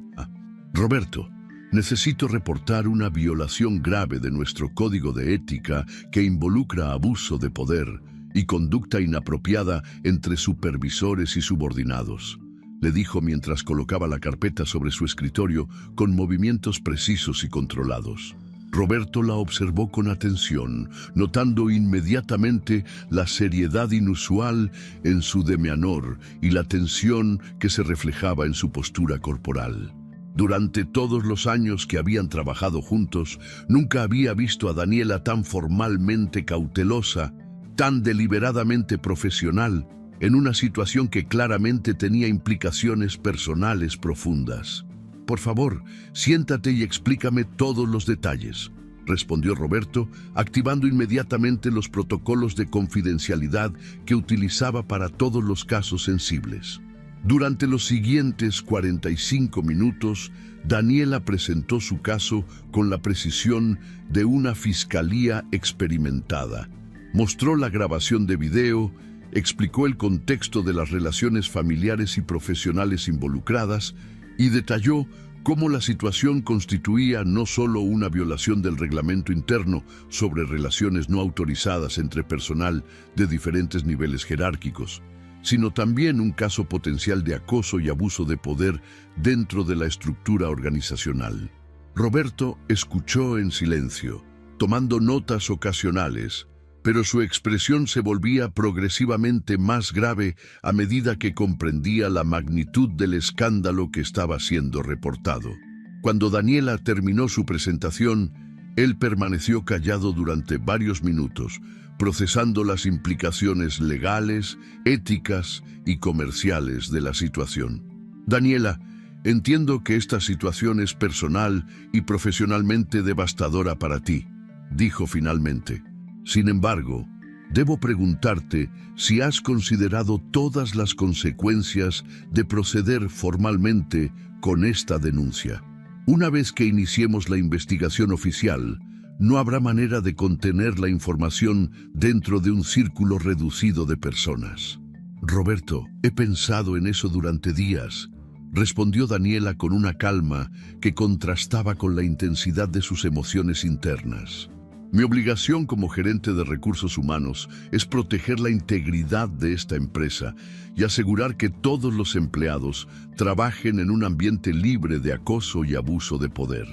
Roberto, necesito reportar una violación grave de nuestro Código de Ética que involucra abuso de poder y conducta inapropiada entre supervisores y subordinados, le dijo mientras colocaba la carpeta sobre su escritorio con movimientos precisos y controlados. Roberto la observó con atención, notando inmediatamente la seriedad inusual en su demianor y la tensión que se reflejaba en su postura corporal. Durante todos los años que habían trabajado juntos, nunca había visto a Daniela tan formalmente cautelosa, tan deliberadamente profesional, en una situación que claramente tenía implicaciones personales profundas. «Por favor, siéntate y explícame todos los detalles», respondió Roberto, activando inmediatamente los protocolos de confidencialidad que utilizaba para todos los casos sensibles. Durante los siguientes 45 minutos, Daniela presentó su caso con la precisión de una fiscalía experimentada. Mostró la grabación de video, explicó el contexto de las relaciones familiares y profesionales involucradas y detalló cómo la situación constituía no solo una violación del reglamento interno sobre relaciones no autorizadas entre personal de diferentes niveles jerárquicos, sino también un caso potencial de acoso y abuso de poder dentro de la estructura organizacional. Roberto escuchó en silencio, tomando notas ocasionales, pero su expresión se volvía progresivamente más grave a medida que comprendía la magnitud del escándalo que estaba siendo reportado. Cuando Daniela terminó su presentación, él permaneció callado durante varios minutos, procesando las implicaciones legales, éticas y comerciales de la situación. Daniela, entiendo que esta situación es personal y profesionalmente devastadora para ti, dijo finalmente. Sin embargo, debo preguntarte si has considerado todas las consecuencias de proceder formalmente con esta denuncia. Una vez que iniciemos la investigación oficial, no habrá manera de contener la información dentro de un círculo reducido de personas. Roberto, he pensado en eso durante días, respondió Daniela con una calma que contrastaba con la intensidad de sus emociones internas. Mi obligación como gerente de recursos humanos es proteger la integridad de esta empresa y asegurar que todos los empleados trabajen en un ambiente libre de acoso y abuso de poder.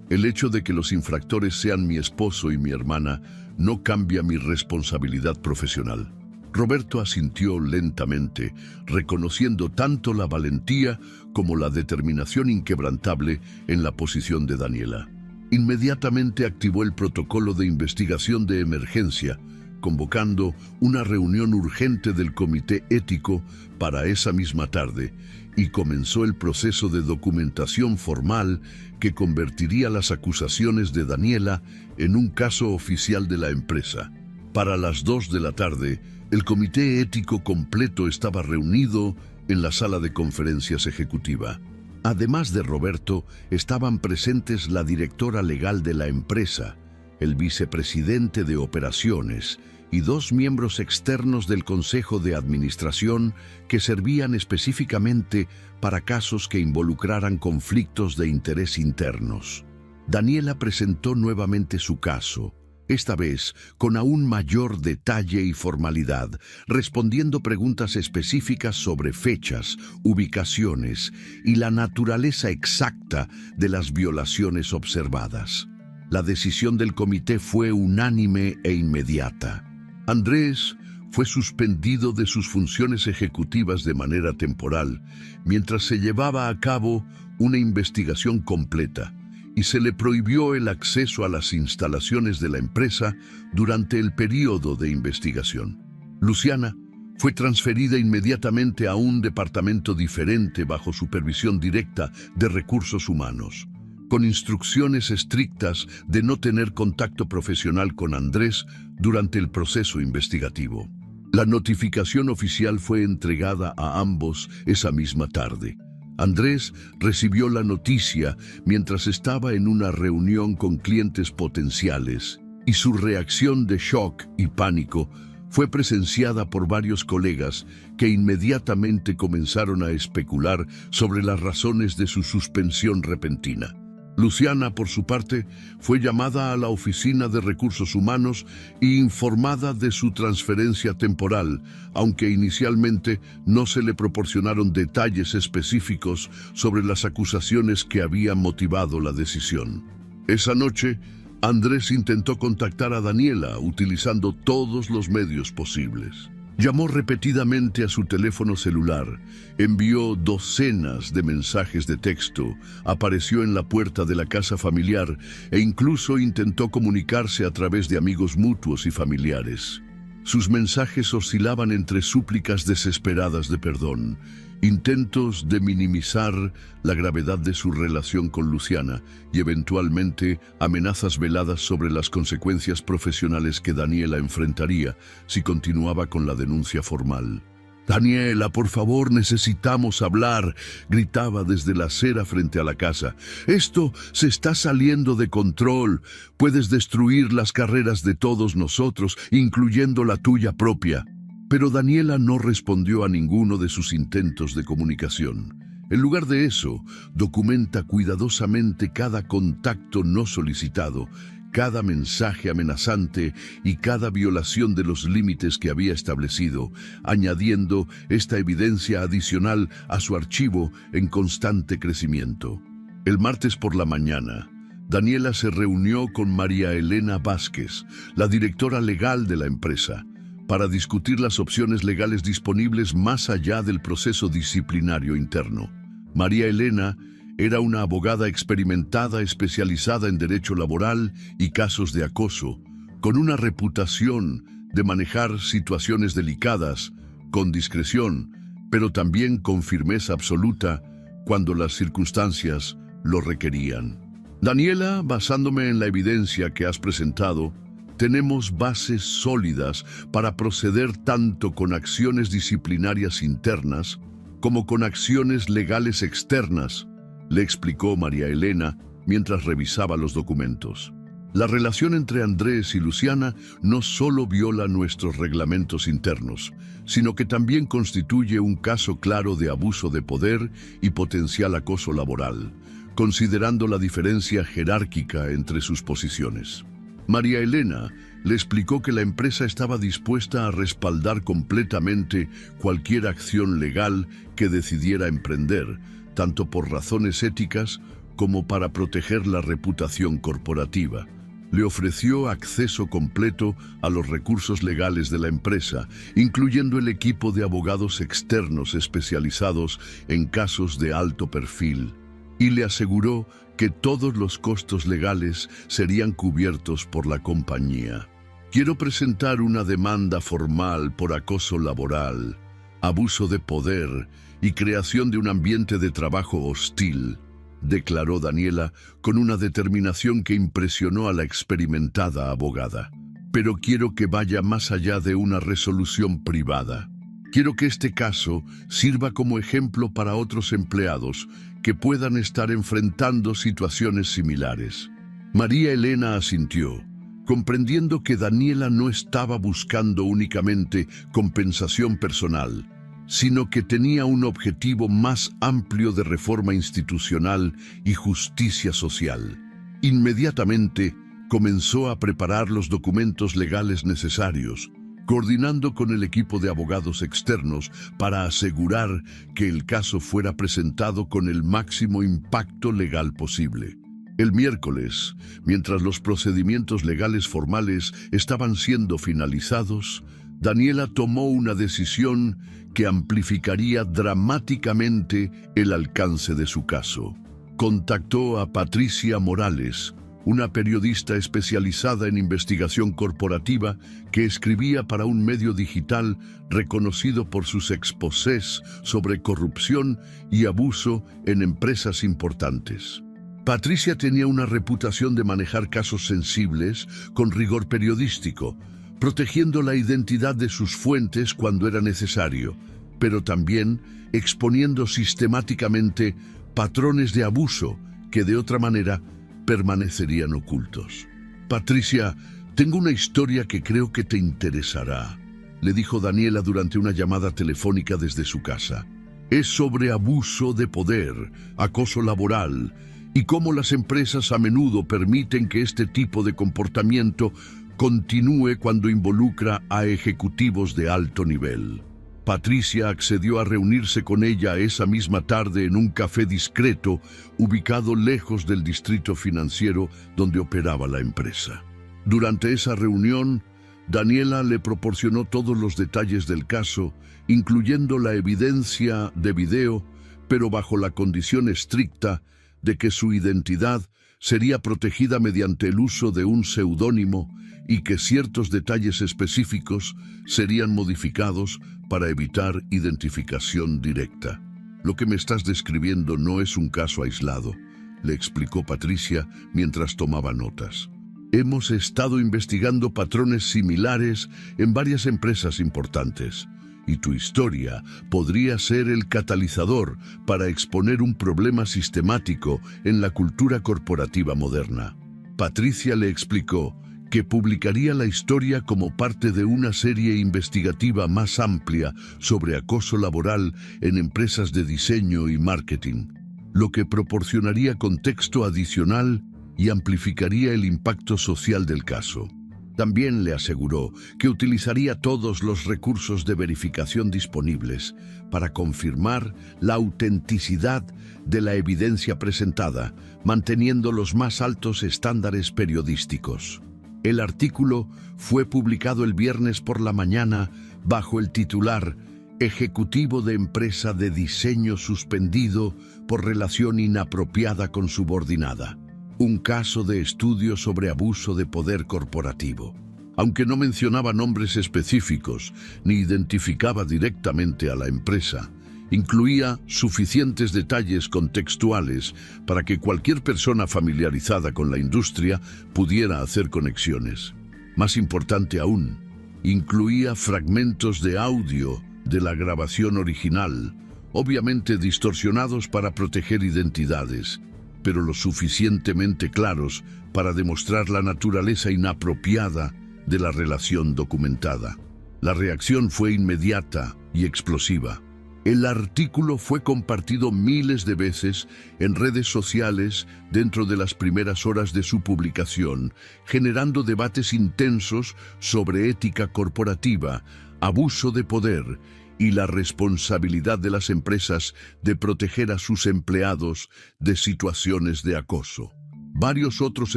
El hecho de que los infractores sean mi esposo y mi hermana no cambia mi responsabilidad profesional. Roberto asintió lentamente, reconociendo tanto la valentía como la determinación inquebrantable en la posición de Daniela. Inmediatamente activó el protocolo de investigación de emergencia, convocando una reunión urgente del comité ético para esa misma tarde, y comenzó el proceso de documentación formal que convertiría las acusaciones de Daniela en un caso oficial de la empresa. Para las 2 de la tarde, el comité ético completo estaba reunido en la sala de conferencias ejecutiva. Además de Roberto, estaban presentes la directora legal de la empresa, el vicepresidente de operaciones y 2 miembros externos del Consejo de Administración que servían específicamente para casos que involucraran conflictos de interés internos. Daniela presentó nuevamente su caso, esta vez con aún mayor detalle y formalidad, respondiendo preguntas específicas sobre fechas, ubicaciones y la naturaleza exacta de las violaciones observadas. La decisión del comité fue unánime e inmediata. Andrés fue suspendido de sus funciones ejecutivas de manera temporal, mientras se llevaba a cabo una investigación completa, y se le prohibió el acceso a las instalaciones de la empresa durante el período de investigación. Luciana fue transferida inmediatamente a un departamento diferente bajo supervisión directa de recursos humanos, con instrucciones estrictas de no tener contacto profesional con Andrés durante el proceso investigativo. La notificación oficial fue entregada a ambos esa misma tarde. Andrés recibió la noticia mientras estaba en una reunión con clientes potenciales, y su reacción de shock y pánico fue presenciada por varios colegas que inmediatamente comenzaron a especular sobre las razones de su suspensión repentina. Luciana, por su parte, fue llamada a la Oficina de Recursos Humanos e informada de su transferencia temporal, aunque inicialmente no se le proporcionaron detalles específicos sobre las acusaciones que habían motivado la decisión. Esa noche, Andrés intentó contactar a Daniela utilizando todos los medios posibles. Llamó repetidamente a su teléfono celular, envió docenas de mensajes de texto, apareció en la puerta de la casa familiar e incluso intentó comunicarse a través de amigos mutuos y familiares. Sus mensajes oscilaban entre súplicas desesperadas de perdón, intentos de minimizar la gravedad de su relación con Luciana y eventualmente amenazas veladas sobre las consecuencias profesionales que Daniela enfrentaría si continuaba con la denuncia formal. «Daniela, por favor, necesitamos hablar», gritaba desde la acera frente a la casa. «Esto se está saliendo de control. Puedes destruir las carreras de todos nosotros, incluyendo la tuya propia». Pero Daniela no respondió a ninguno de sus intentos de comunicación. En lugar de eso, documenta cuidadosamente cada contacto no solicitado, cada mensaje amenazante y cada violación de los límites que había establecido, añadiendo esta evidencia adicional a su archivo en constante crecimiento. El martes por la mañana, Daniela se reunió con María Elena Vázquez, la directora legal de la empresa, para discutir las opciones legales disponibles más allá del proceso disciplinario interno. María Elena era una abogada experimentada especializada en derecho laboral y casos de acoso, con una reputación de manejar situaciones delicadas, con discreción, pero también con firmeza absoluta cuando las circunstancias lo requerían. Daniela, basándome en la evidencia que has presentado, tenemos bases sólidas para proceder tanto con acciones disciplinarias internas como con acciones legales externas, le explicó María Elena mientras revisaba los documentos. La relación entre Andrés y Luciana no solo viola nuestros reglamentos internos, sino que también constituye un caso claro de abuso de poder y potencial acoso laboral, considerando la diferencia jerárquica entre sus posiciones. María Elena le explicó que la empresa estaba dispuesta a respaldar completamente cualquier acción legal que decidiera emprender, tanto por razones éticas como para proteger la reputación corporativa. Le ofreció acceso completo a los recursos legales de la empresa, incluyendo el equipo de abogados externos especializados en casos de alto perfil, y le aseguró que todos los costos legales serían cubiertos por la compañía. Quiero presentar una demanda formal por acoso laboral, abuso de poder y creación de un ambiente de trabajo hostil, declaró Daniela con una determinación que impresionó a la experimentada abogada. Pero quiero que vaya más allá de una resolución privada. Quiero que este caso sirva como ejemplo para otros empleados que puedan estar enfrentando situaciones similares. María Elena asintió, comprendiendo que Daniela no estaba buscando únicamente compensación personal, sino que tenía un objetivo más amplio de reforma institucional y justicia social. Inmediatamente comenzó a preparar los documentos legales necesarios, coordinando con el equipo de abogados externos para asegurar que el caso fuera presentado con el máximo impacto legal posible. El miércoles, mientras los procedimientos legales formales estaban siendo finalizados, Daniela tomó una decisión que amplificaría dramáticamente el alcance de su caso. Contactó a Patricia Morales, una periodista especializada en investigación corporativa que escribía para un medio digital reconocido por sus exposés sobre corrupción y abuso en empresas importantes. Patricia tenía una reputación de manejar casos sensibles con rigor periodístico, protegiendo la identidad de sus fuentes cuando era necesario, pero también exponiendo sistemáticamente patrones de abuso que de otra manera permanecerían ocultos. Patricia, tengo una historia que creo que te interesará, le dijo Daniela durante una llamada telefónica desde su casa. Es sobre abuso de poder, acoso laboral y cómo las empresas a menudo permiten que este tipo de comportamiento continúe cuando involucra a ejecutivos de alto nivel. Patricia accedió a reunirse con ella esa misma tarde en un café discreto ubicado lejos del distrito financiero donde operaba la empresa. Durante esa reunión, Daniela le proporcionó todos los detalles del caso, incluyendo la evidencia de video, pero bajo la condición estricta de que su identidad sería protegida mediante el uso de un seudónimo y que ciertos detalles específicos serían modificados para evitar identificación directa. Lo que me estás describiendo no es un caso aislado, le explicó Patricia mientras tomaba notas. Hemos estado investigando patrones similares en varias empresas importantes, y tu historia podría ser el catalizador para exponer un problema sistemático en la cultura corporativa moderna. Patricia le explicó que publicaría la historia como parte de una serie investigativa más amplia sobre acoso laboral en empresas de diseño y marketing, lo que proporcionaría contexto adicional y amplificaría el impacto social del caso. También le aseguró que utilizaría todos los recursos de verificación disponibles para confirmar la autenticidad de la evidencia presentada, manteniendo los más altos estándares periodísticos. El artículo fue publicado el viernes por la mañana bajo el titular «Ejecutivo de empresa de diseño suspendido por relación inapropiada con subordinada». Un caso de estudio sobre abuso de poder corporativo. Aunque no mencionaba nombres específicos ni identificaba directamente a la empresa, incluía suficientes detalles contextuales para que cualquier persona familiarizada con la industria pudiera hacer conexiones. Más importante aún, incluía fragmentos de audio de la grabación original, obviamente distorsionados para proteger identidades, pero lo suficientemente claros para demostrar la naturaleza inapropiada de la relación documentada. La reacción fue inmediata y explosiva. El artículo fue compartido miles de veces en redes sociales dentro de las primeras horas de su publicación, generando debates intensos sobre ética corporativa, abuso de poder y la responsabilidad de las empresas de proteger a sus empleados de situaciones de acoso. Varios otros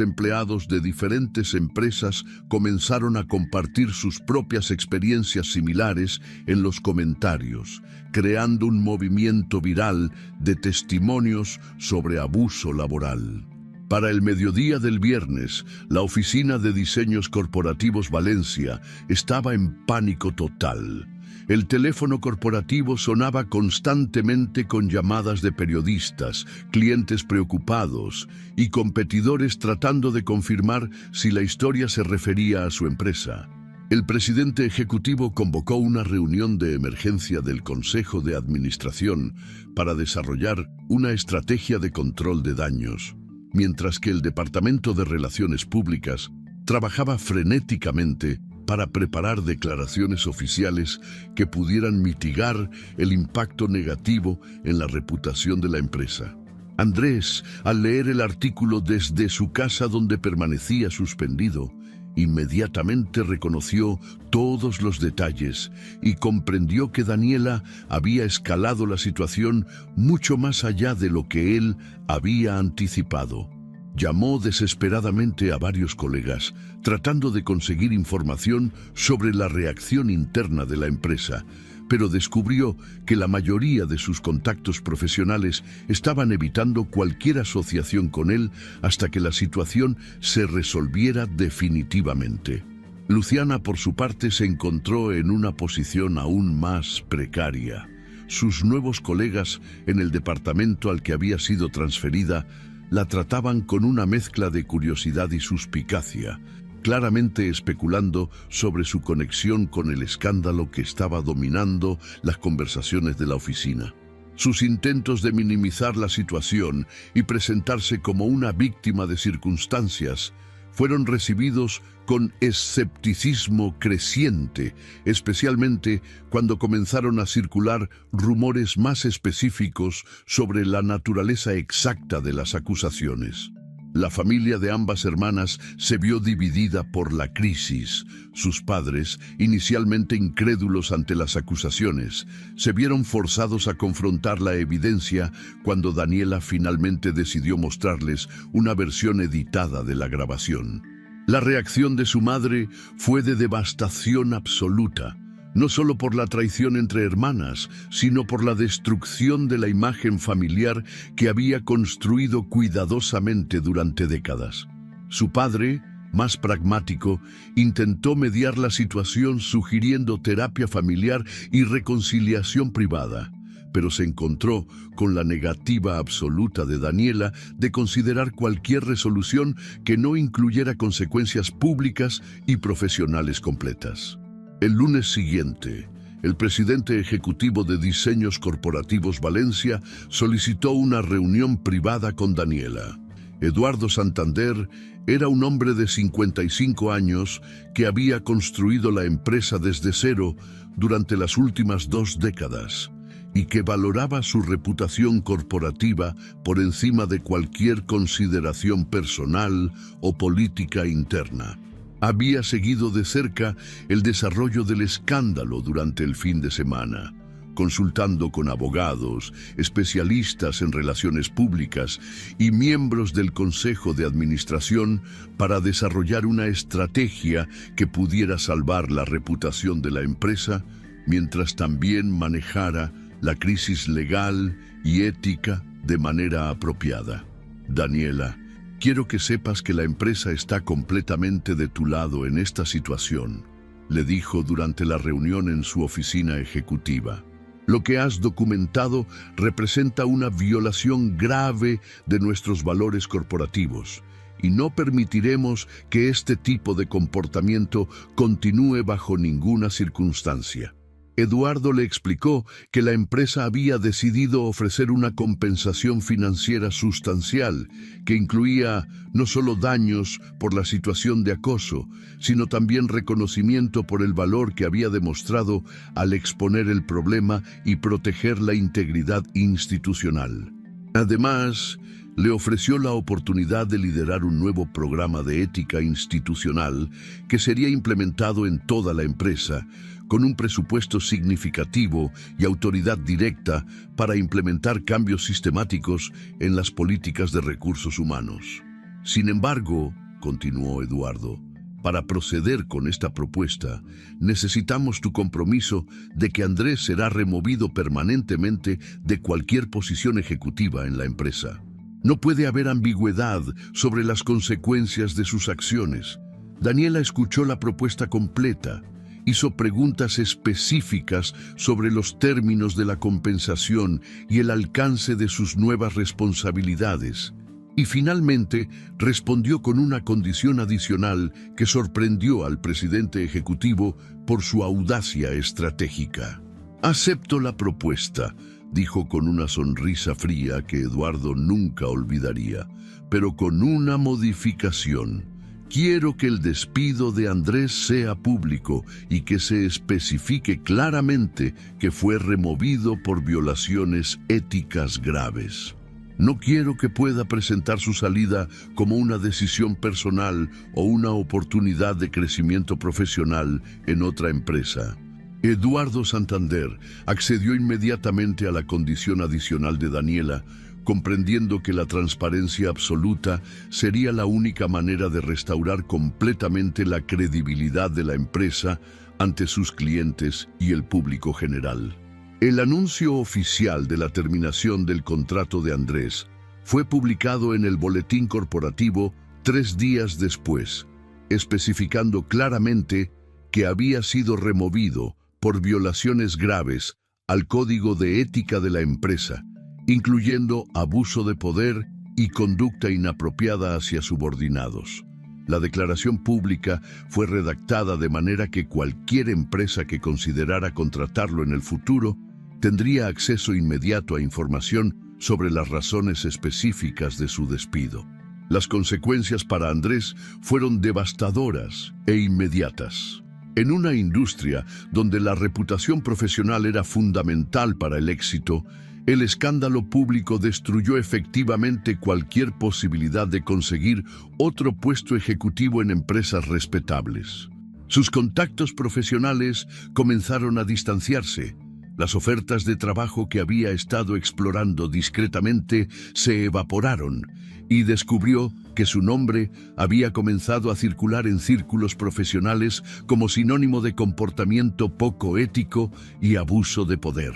empleados de diferentes empresas comenzaron a compartir sus propias experiencias similares en los comentarios, creando un movimiento viral de testimonios sobre abuso laboral. Para el mediodía del viernes, la Oficina de Diseños Corporativos Valencia estaba en pánico total. El teléfono corporativo sonaba constantemente con llamadas de periodistas, clientes preocupados y competidores tratando de confirmar si la historia se refería a su empresa. El presidente ejecutivo convocó una reunión de emergencia del Consejo de Administración para desarrollar una estrategia de control de daños, mientras que el Departamento de Relaciones Públicas trabajaba frenéticamente para preparar declaraciones oficiales que pudieran mitigar el impacto negativo en la reputación de la empresa. Andrés, al leer el artículo desde su casa donde permanecía suspendido, inmediatamente reconoció todos los detalles y comprendió que Daniela había escalado la situación mucho más allá de lo que él había anticipado. Llamó desesperadamente a varios colegas, tratando de conseguir información sobre la reacción interna de la empresa, pero descubrió que la mayoría de sus contactos profesionales estaban evitando cualquier asociación con él hasta que la situación se resolviera definitivamente. Luciana, por su parte, se encontró en una posición aún más precaria. Sus nuevos colegas en el departamento al que había sido transferida la trataban con una mezcla de curiosidad y suspicacia, claramente especulando sobre su conexión con el escándalo que estaba dominando las conversaciones de la oficina. Sus intentos de minimizar la situación y presentarse como una víctima de circunstancias fueron recibidos con escepticismo creciente, especialmente cuando comenzaron a circular rumores más específicos sobre la naturaleza exacta de las acusaciones. La familia de ambas hermanas se vio dividida por la crisis. Sus padres, inicialmente incrédulos ante las acusaciones, se vieron forzados a confrontar la evidencia cuando Daniela finalmente decidió mostrarles una versión editada de la grabación. La reacción de su madre fue de devastación absoluta, no solo por la traición entre hermanas, sino por la destrucción de la imagen familiar que había construido cuidadosamente durante décadas. Su padre, más pragmático, intentó mediar la situación sugiriendo terapia familiar y reconciliación privada, pero se encontró con la negativa absoluta de Daniela de considerar cualquier resolución que no incluyera consecuencias públicas y profesionales completas. El lunes siguiente, el presidente ejecutivo de Diseños Corporativos Valencia solicitó una reunión privada con Daniela. Eduardo Santander era un hombre de 55 años que había construido la empresa desde cero durante las últimas 2 décadas y que valoraba su reputación corporativa por encima de cualquier consideración personal o política interna. Había seguido de cerca el desarrollo del escándalo durante el fin de semana, consultando con abogados, especialistas en relaciones públicas y miembros del Consejo de Administración para desarrollar una estrategia que pudiera salvar la reputación de la empresa, mientras también manejara la crisis legal y ética de manera apropiada. Daniela, quiero que sepas que la empresa está completamente de tu lado en esta situación, le dijo durante la reunión en su oficina ejecutiva. Lo que has documentado representa una violación grave de nuestros valores corporativos y no permitiremos que este tipo de comportamiento continúe bajo ninguna circunstancia. Eduardo le explicó que la empresa había decidido ofrecer una compensación financiera sustancial que incluía no solo daños por la situación de acoso, sino también reconocimiento por el valor que había demostrado al exponer el problema y proteger la integridad institucional. Además, le ofreció la oportunidad de liderar un nuevo programa de ética institucional que sería implementado en toda la empresa, con un presupuesto significativo y autoridad directa para implementar cambios sistemáticos en las políticas de recursos humanos. Sin embargo, continuó Eduardo, para proceder con esta propuesta, necesitamos tu compromiso de que Andrés será removido permanentemente de cualquier posición ejecutiva en la empresa. No puede haber ambigüedad sobre las consecuencias de sus acciones. Daniela escuchó la propuesta completa, hizo preguntas específicas sobre los términos de la compensación y el alcance de sus nuevas responsabilidades, y finalmente respondió con una condición adicional que sorprendió al presidente ejecutivo por su audacia estratégica. «Acepto la propuesta», dijo con una sonrisa fría que Eduardo nunca olvidaría, «pero con una modificación. Quiero que el despido de Andrés sea público y que se especifique claramente que fue removido por violaciones éticas graves. No quiero que pueda presentar su salida como una decisión personal o una oportunidad de crecimiento profesional en otra empresa». Eduardo Santander accedió inmediatamente a la condición adicional de Daniela, comprendiendo que la transparencia absoluta sería la única manera de restaurar completamente la credibilidad de la empresa ante sus clientes y el público general. El anuncio oficial de la terminación del contrato de Andrés fue publicado en el Boletín Corporativo 3 días después, especificando claramente que había sido removido por violaciones graves al Código de Ética de la empresa, incluyendo abuso de poder y conducta inapropiada hacia subordinados. La declaración pública fue redactada de manera que cualquier empresa que considerara contratarlo en el futuro tendría acceso inmediato a información sobre las razones específicas de su despido. Las consecuencias para Andrés fueron devastadoras e inmediatas. En una industria donde la reputación profesional era fundamental para el éxito, el escándalo público destruyó efectivamente cualquier posibilidad de conseguir otro puesto ejecutivo en empresas respetables. Sus contactos profesionales comenzaron a distanciarse. Las ofertas de trabajo que había estado explorando discretamente se evaporaron y descubrió que su nombre había comenzado a circular en círculos profesionales como sinónimo de comportamiento poco ético y abuso de poder.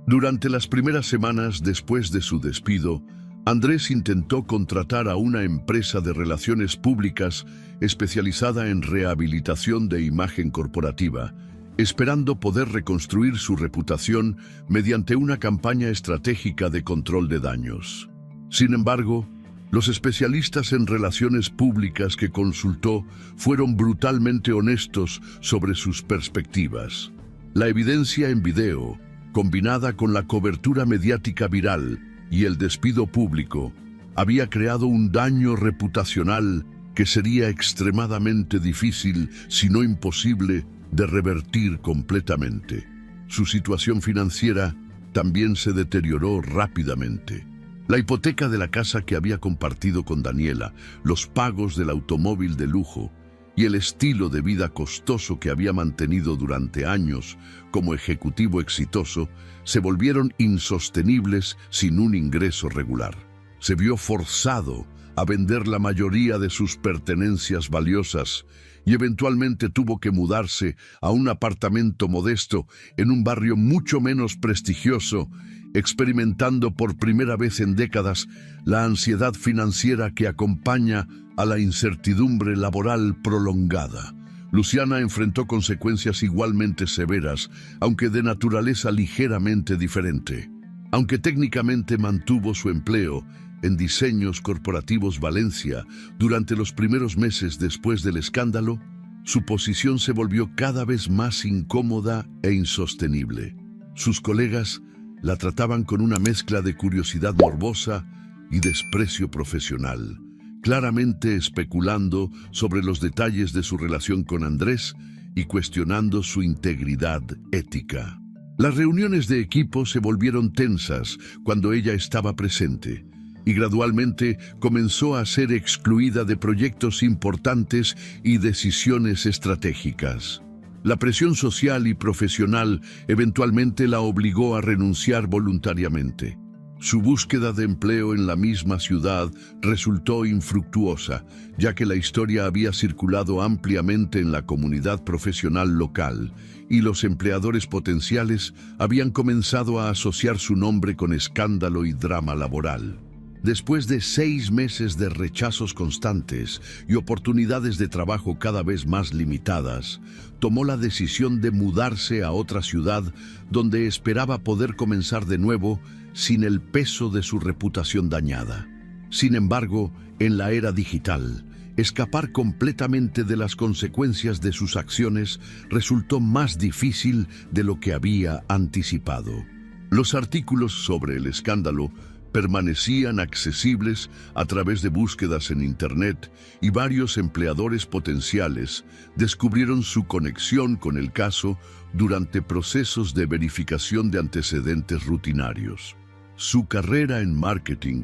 Durante las primeras semanas después de su despido, Andrés intentó contratar a una empresa de relaciones públicas especializada en rehabilitación de imagen corporativa, esperando poder reconstruir su reputación mediante una campaña estratégica de control de daños. Sin embargo, los especialistas en relaciones públicas que consultó fueron brutalmente honestos sobre sus perspectivas. La evidencia en video, combinada con la cobertura mediática viral y el despido público, había creado un daño reputacional que sería extremadamente difícil, si no imposible, de revertir completamente. Su situación financiera también se deterioró rápidamente. La hipoteca de la casa que había compartido con Daniela, los pagos del automóvil de lujo y el estilo de vida costoso que había mantenido durante años como ejecutivo exitoso, se volvieron insostenibles sin un ingreso regular. Se vio forzado a vender la mayoría de sus pertenencias valiosas y eventualmente tuvo que mudarse a un apartamento modesto en un barrio mucho menos prestigioso, experimentando por primera vez en décadas la ansiedad financiera que acompaña a la incertidumbre laboral prolongada. Luciana enfrentó consecuencias igualmente severas, aunque de naturaleza ligeramente diferente. Aunque técnicamente mantuvo su empleo en Diseños Corporativos Valencia durante los primeros meses después del escándalo, su posición se volvió cada vez más incómoda e insostenible. Sus colegas la trataban con una mezcla de curiosidad morbosa y desprecio profesional, claramente especulando sobre los detalles de su relación con Andrés y cuestionando su integridad ética. Las reuniones de equipo se volvieron tensas cuando ella estaba presente, y gradualmente comenzó a ser excluida de proyectos importantes y decisiones estratégicas. La presión social y profesional eventualmente la obligó a renunciar voluntariamente. Su búsqueda de empleo en la misma ciudad resultó infructuosa, ya que la historia había circulado ampliamente en la comunidad profesional local y los empleadores potenciales habían comenzado a asociar su nombre con escándalo y drama laboral. Después de 6 meses de rechazos constantes y oportunidades de trabajo cada vez más limitadas, tomó la decisión de mudarse a otra ciudad donde esperaba poder comenzar de nuevo sin el peso de su reputación dañada. Sin embargo, en la era digital, escapar completamente de las consecuencias de sus acciones resultó más difícil de lo que había anticipado. Los artículos sobre el escándalo permanecían accesibles a través de búsquedas en Internet y varios empleadores potenciales descubrieron su conexión con el caso durante procesos de verificación de antecedentes rutinarios. Su carrera en marketing,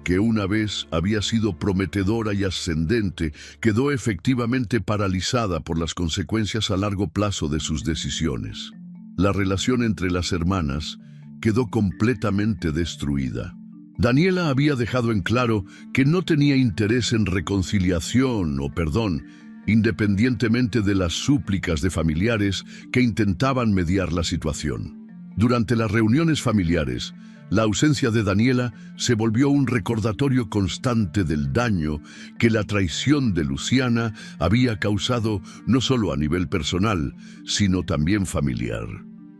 que una vez había sido prometedora y ascendente, quedó efectivamente paralizada por las consecuencias a largo plazo de sus decisiones. La relación entre las hermanas quedó completamente destruida. Daniela había dejado en claro que no tenía interés en reconciliación o perdón, independientemente de las súplicas de familiares que intentaban mediar la situación. Durante las reuniones familiares, la ausencia de Daniela se volvió un recordatorio constante del daño que la traición de Luciana había causado no solo a nivel personal, sino también familiar.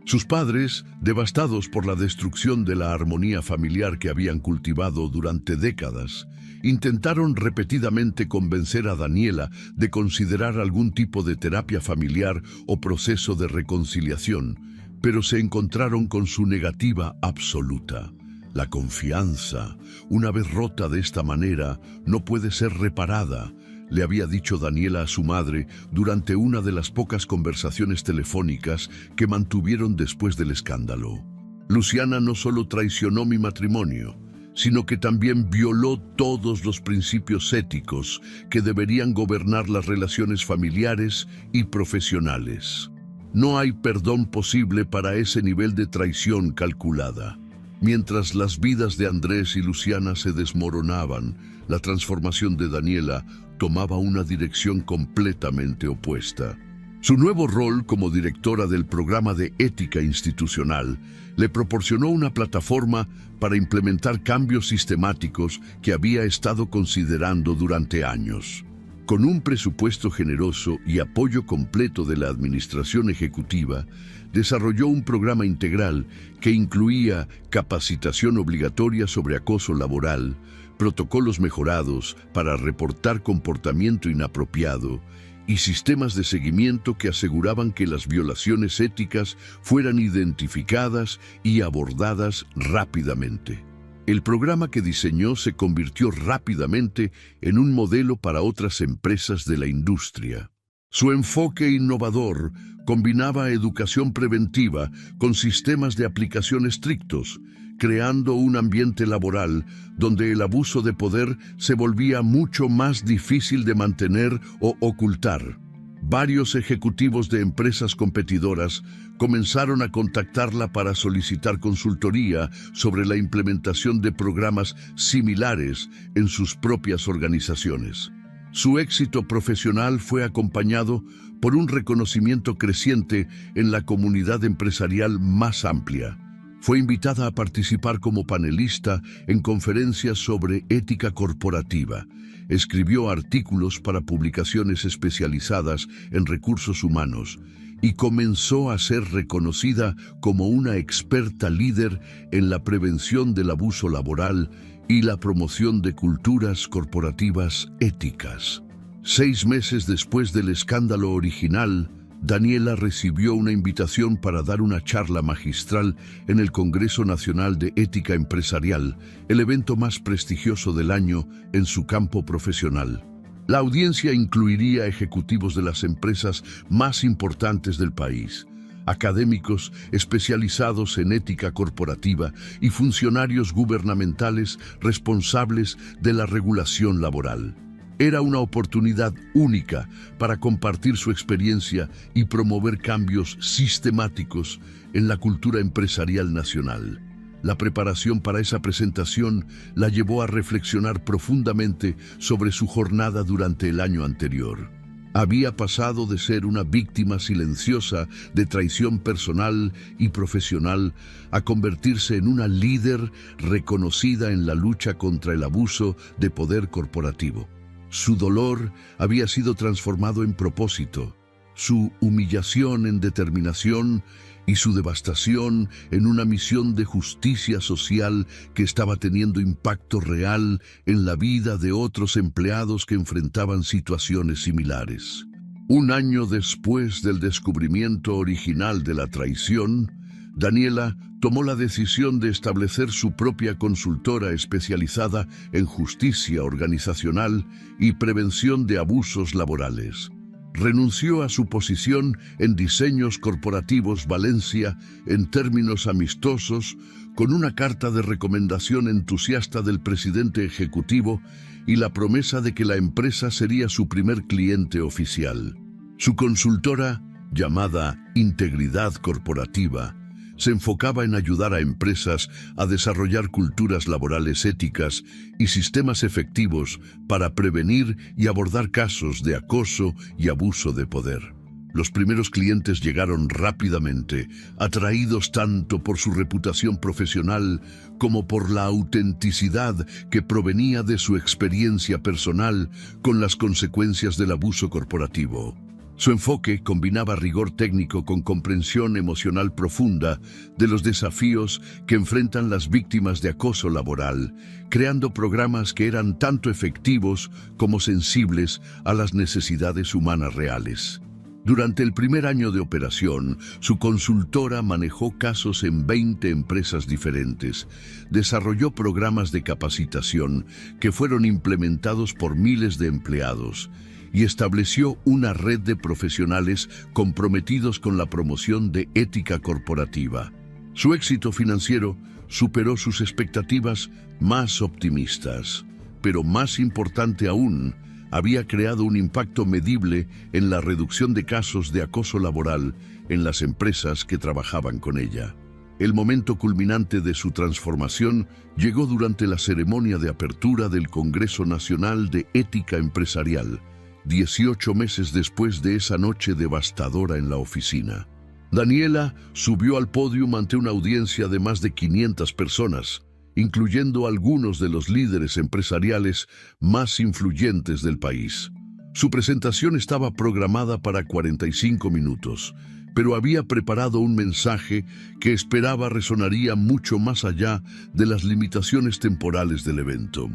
Sus padres, devastados por la destrucción de la armonía familiar que habían cultivado durante décadas, intentaron repetidamente convencer a Daniela de considerar algún tipo de terapia familiar o proceso de reconciliación, pero se encontraron con su negativa absoluta. La confianza, una vez rota de esta manera, no puede ser reparada, le había dicho Daniela a su madre durante una de las pocas conversaciones telefónicas que mantuvieron después del escándalo. Luciana no solo traicionó mi matrimonio, sino que también violó todos los principios éticos que deberían gobernar las relaciones familiares y profesionales. No hay perdón posible para ese nivel de traición calculada. Mientras las vidas de Andrés y Luciana se desmoronaban, la transformación de Daniela tomaba una dirección completamente opuesta. Su nuevo rol como directora del programa de ética institucional le proporcionó una plataforma para implementar cambios sistemáticos que había estado considerando durante años. Con un presupuesto generoso y apoyo completo de la administración ejecutiva, desarrolló un programa integral que incluía capacitación obligatoria sobre acoso laboral, protocolos mejorados para reportar comportamiento inapropiado y sistemas de seguimiento que aseguraban que las violaciones éticas fueran identificadas y abordadas rápidamente. El programa que diseñó se convirtió rápidamente en un modelo para otras empresas de la industria. Su enfoque innovador combinaba educación preventiva con sistemas de aplicación estrictos, creando un ambiente laboral donde el abuso de poder se volvía mucho más difícil de mantener o ocultar. Varios ejecutivos de empresas competidoras comenzaron a contactarla para solicitar consultoría sobre la implementación de programas similares en sus propias organizaciones. Su éxito profesional fue acompañado por un reconocimiento creciente en la comunidad empresarial más amplia. Fue invitada a participar como panelista en conferencias sobre ética corporativa. Escribió artículos para publicaciones especializadas en recursos humanos y comenzó a ser reconocida como una experta líder en la prevención del abuso laboral y la promoción de culturas corporativas éticas. 6 meses después del escándalo original, Daniela recibió una invitación para dar una charla magistral en el Congreso Nacional de Ética Empresarial, el evento más prestigioso del año en su campo profesional. La audiencia incluiría ejecutivos de las empresas más importantes del país, académicos especializados en ética corporativa y funcionarios gubernamentales responsables de la regulación laboral. Era una oportunidad única para compartir su experiencia y promover cambios sistemáticos en la cultura empresarial nacional. La preparación para esa presentación la llevó a reflexionar profundamente sobre su jornada durante el año anterior. Había pasado de ser una víctima silenciosa de traición personal y profesional a convertirse en una líder reconocida en la lucha contra el abuso de poder corporativo. Su dolor había sido transformado en propósito, su humillación en determinación y su devastación en una misión de justicia social que estaba teniendo impacto real en la vida de otros empleados que enfrentaban situaciones similares. Un año después del descubrimiento original de la traición, Daniela tomó la decisión de establecer su propia consultora especializada en justicia organizacional y prevención de abusos laborales. Renunció a su posición en Diseños Corporativos Valencia en términos amistosos, con una carta de recomendación entusiasta del presidente ejecutivo y la promesa de que la empresa sería su primer cliente oficial. Su consultora, llamada Integridad Corporativa, se enfocaba en ayudar a empresas a desarrollar culturas laborales éticas y sistemas efectivos para prevenir y abordar casos de acoso y abuso de poder. Los primeros clientes llegaron rápidamente, atraídos tanto por su reputación profesional como por la autenticidad que provenía de su experiencia personal con las consecuencias del abuso corporativo. Su enfoque combinaba rigor técnico con comprensión emocional profunda de los desafíos que enfrentan las víctimas de acoso laboral, creando programas que eran tanto efectivos como sensibles a las necesidades humanas reales. Durante el primer año de operación, su consultora manejó casos en 20 empresas diferentes, desarrolló programas de capacitación que fueron implementados por miles de empleados, y estableció una red de profesionales comprometidos con la promoción de ética corporativa. Su éxito financiero superó sus expectativas más optimistas, pero más importante aún, había creado un impacto medible en la reducción de casos de acoso laboral en las empresas que trabajaban con ella. El momento culminante de su transformación llegó durante la ceremonia de apertura del Congreso Nacional de Ética Empresarial, 18 meses después de esa noche devastadora en la oficina. Daniela subió al podio ante una audiencia de más de 500 personas, incluyendo algunos de los líderes empresariales más influyentes del país. Su presentación estaba programada para 45 minutos, pero había preparado un mensaje que esperaba resonaría mucho más allá de las limitaciones temporales del evento.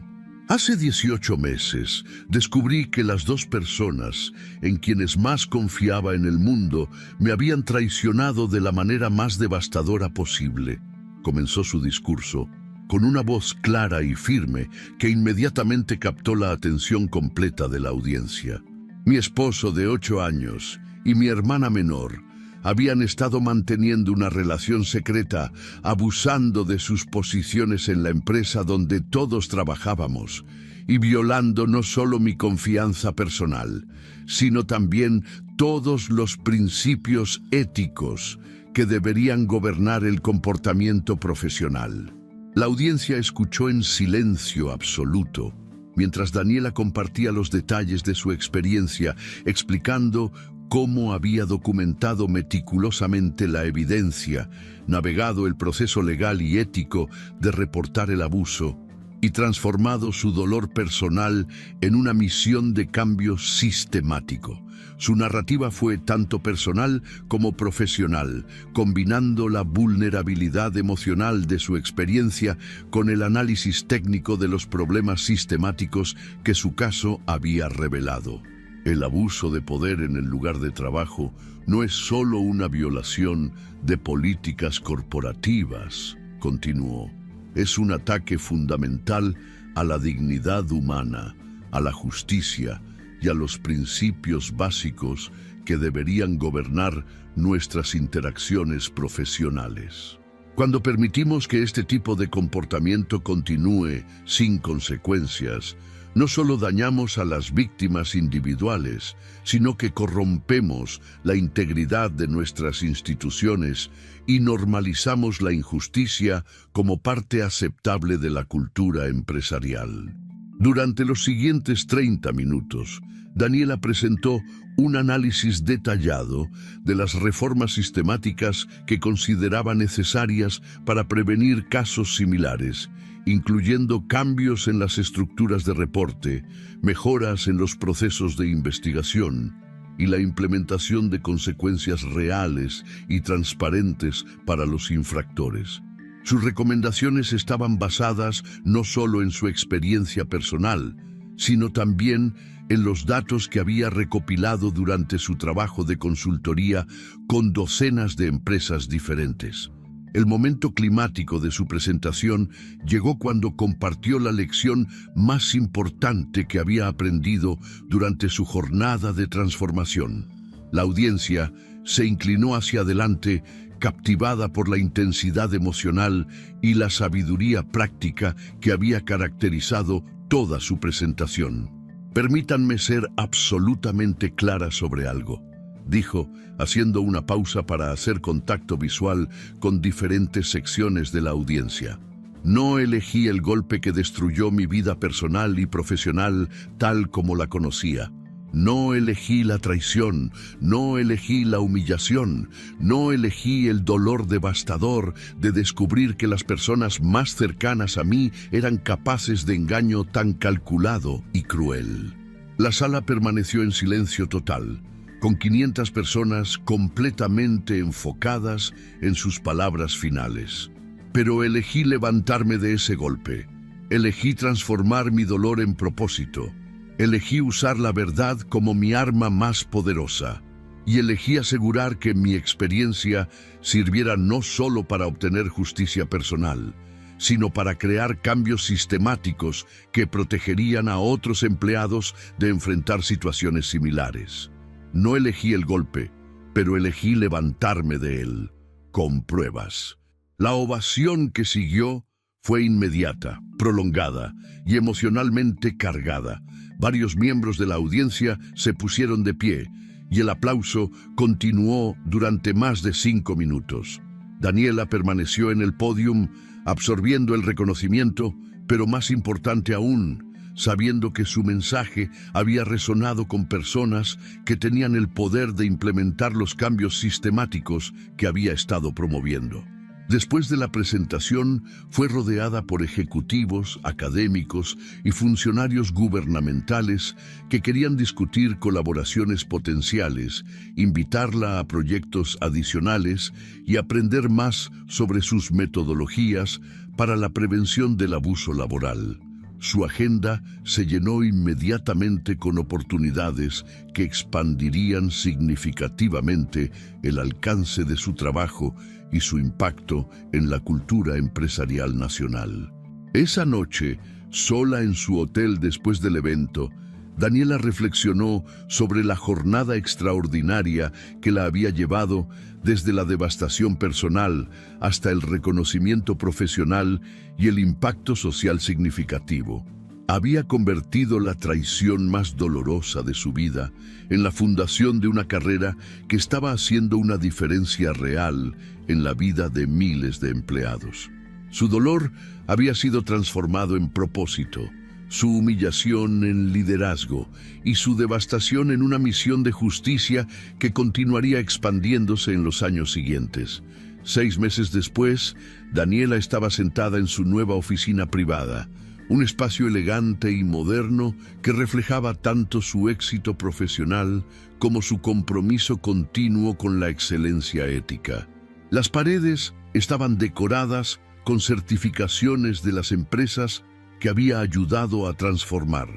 Hace 18 meses descubrí que las 2 personas en quienes más confiaba en el mundo me habían traicionado de la manera más devastadora posible, comenzó su discurso, con una voz clara y firme que inmediatamente captó la atención completa de la audiencia. Mi esposo de 8 años y mi hermana menor habían estado manteniendo una relación secreta, abusando de sus posiciones en la empresa donde todos trabajábamos y violando no solo mi confianza personal, sino también todos los principios éticos que deberían gobernar el comportamiento profesional. La audiencia escuchó en silencio absoluto, mientras Daniela compartía los detalles de su experiencia, explicando cómo había documentado meticulosamente la evidencia, navegado el proceso legal y ético de reportar el abuso y transformado su dolor personal en una misión de cambio sistemático. Su narrativa fue tanto personal como profesional, combinando la vulnerabilidad emocional de su experiencia con el análisis técnico de los problemas sistemáticos que su caso había revelado. El abuso de poder en el lugar de trabajo no es solo una violación de políticas corporativas, continuó. Es un ataque fundamental a la dignidad humana, a la justicia y a los principios básicos que deberían gobernar nuestras interacciones profesionales. Cuando permitimos que este tipo de comportamiento continúe sin consecuencias, no solo dañamos a las víctimas individuales, sino que corrompemos la integridad de nuestras instituciones y normalizamos la injusticia como parte aceptable de la cultura empresarial. Durante los siguientes 30 minutos, Daniela presentó un análisis detallado de las reformas sistemáticas que consideraba necesarias para prevenir casos similares, incluyendo cambios en las estructuras de reporte, mejoras en los procesos de investigación y la implementación de consecuencias reales y transparentes para los infractores. Sus recomendaciones estaban basadas no solo en su experiencia personal, sino también en los datos que había recopilado durante su trabajo de consultoría con docenas de empresas diferentes. El momento climático de su presentación llegó cuando compartió la lección más importante que había aprendido durante su jornada de transformación. La audiencia se inclinó hacia adelante, captivada por la intensidad emocional y la sabiduría práctica que había caracterizado toda su presentación. Permítanme ser absolutamente clara sobre algo, dijo, haciendo una pausa para hacer contacto visual con diferentes secciones de la audiencia. No elegí el golpe que destruyó mi vida personal y profesional tal como la conocía. No elegí la traición, no elegí la humillación, no elegí el dolor devastador de descubrir que las personas más cercanas a mí eran capaces de engaño tan calculado y cruel. La sala permaneció en silencio total, con 500 personas completamente enfocadas en sus palabras finales. Pero elegí levantarme de ese golpe, elegí transformar mi dolor en propósito. Elegí usar la verdad como mi arma más poderosa y elegí asegurar que mi experiencia sirviera no solo para obtener justicia personal, sino para crear cambios sistemáticos que protegerían a otros empleados de enfrentar situaciones similares. No elegí el golpe, pero elegí levantarme de él, con pruebas. La ovación que siguió fue inmediata, prolongada y emocionalmente cargada. Varios miembros de la audiencia se pusieron de pie y el aplauso continuó durante más de 5 minutos. Daniela permaneció en el pódium, absorbiendo el reconocimiento, pero más importante aún, sabiendo que su mensaje había resonado con personas que tenían el poder de implementar los cambios sistemáticos que había estado promoviendo. Después de la presentación, fue rodeada por ejecutivos, académicos y funcionarios gubernamentales que querían discutir colaboraciones potenciales, invitarla a proyectos adicionales y aprender más sobre sus metodologías para la prevención del abuso laboral. Su agenda se llenó inmediatamente con oportunidades que expandirían significativamente el alcance de su trabajo y su impacto en la cultura empresarial nacional. Esa noche, sola en su hotel después del evento, Daniela reflexionó sobre la jornada extraordinaria que la había llevado desde la devastación personal hasta el reconocimiento profesional y el impacto social significativo. Había convertido la traición más dolorosa de su vida en la fundación de una carrera que estaba haciendo una diferencia real en la vida de miles de empleados. Su dolor había sido transformado en propósito, su humillación en liderazgo y su devastación en una misión de justicia que continuaría expandiéndose en los años siguientes. 6 meses después, Daniela estaba sentada en su nueva oficina privada, un espacio elegante y moderno que reflejaba tanto su éxito profesional como su compromiso continuo con la excelencia ética. Las paredes estaban decoradas con certificaciones de las empresas que había ayudado a transformar,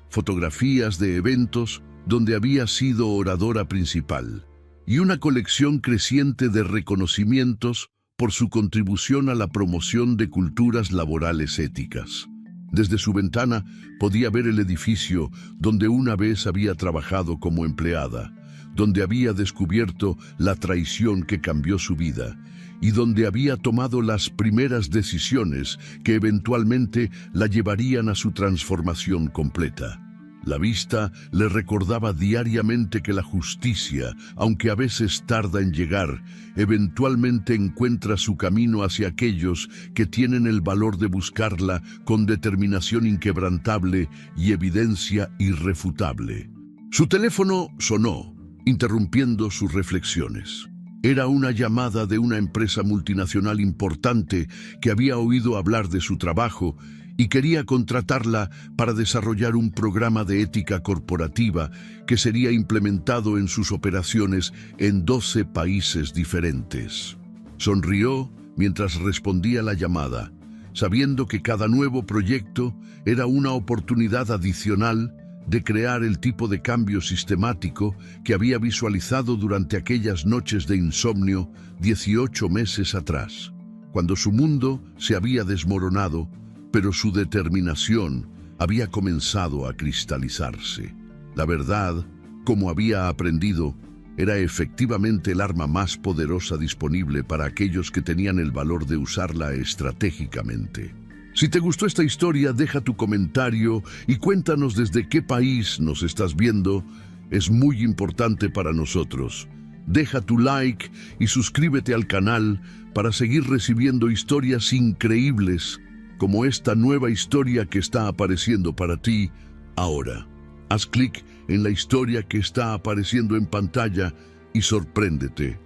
fotografías de eventos donde había sido oradora principal, y una colección creciente de reconocimientos por su contribución a la promoción de culturas laborales éticas. Desde su ventana podía ver el edificio donde una vez había trabajado como empleada, donde había descubierto la traición que cambió su vida y donde había tomado las primeras decisiones que eventualmente la llevarían a su transformación completa. La vista le recordaba diariamente que la justicia, aunque a veces tarda en llegar, eventualmente encuentra su camino hacia aquellos que tienen el valor de buscarla con determinación inquebrantable y evidencia irrefutable. Su teléfono sonó, interrumpiendo sus reflexiones. Era una llamada de una empresa multinacional importante que había oído hablar de su trabajo y quería contratarla para desarrollar un programa de ética corporativa que sería implementado en sus operaciones en 12 países diferentes. Sonrió mientras respondía la llamada, sabiendo que cada nuevo proyecto era una oportunidad adicional de crear el tipo de cambio sistemático que había visualizado durante aquellas noches de insomnio 18 meses atrás, cuando su mundo se había desmoronado, pero su determinación había comenzado a cristalizarse. La verdad, como había aprendido, era efectivamente el arma más poderosa disponible para aquellos que tenían el valor de usarla estratégicamente. Si te gustó esta historia, deja tu comentario y cuéntanos desde qué país nos estás viendo. Es muy importante para nosotros. Deja tu like y suscríbete al canal para seguir recibiendo historias increíbles como esta nueva historia que está apareciendo para ti ahora. Haz clic en la historia que está apareciendo en pantalla y sorpréndete.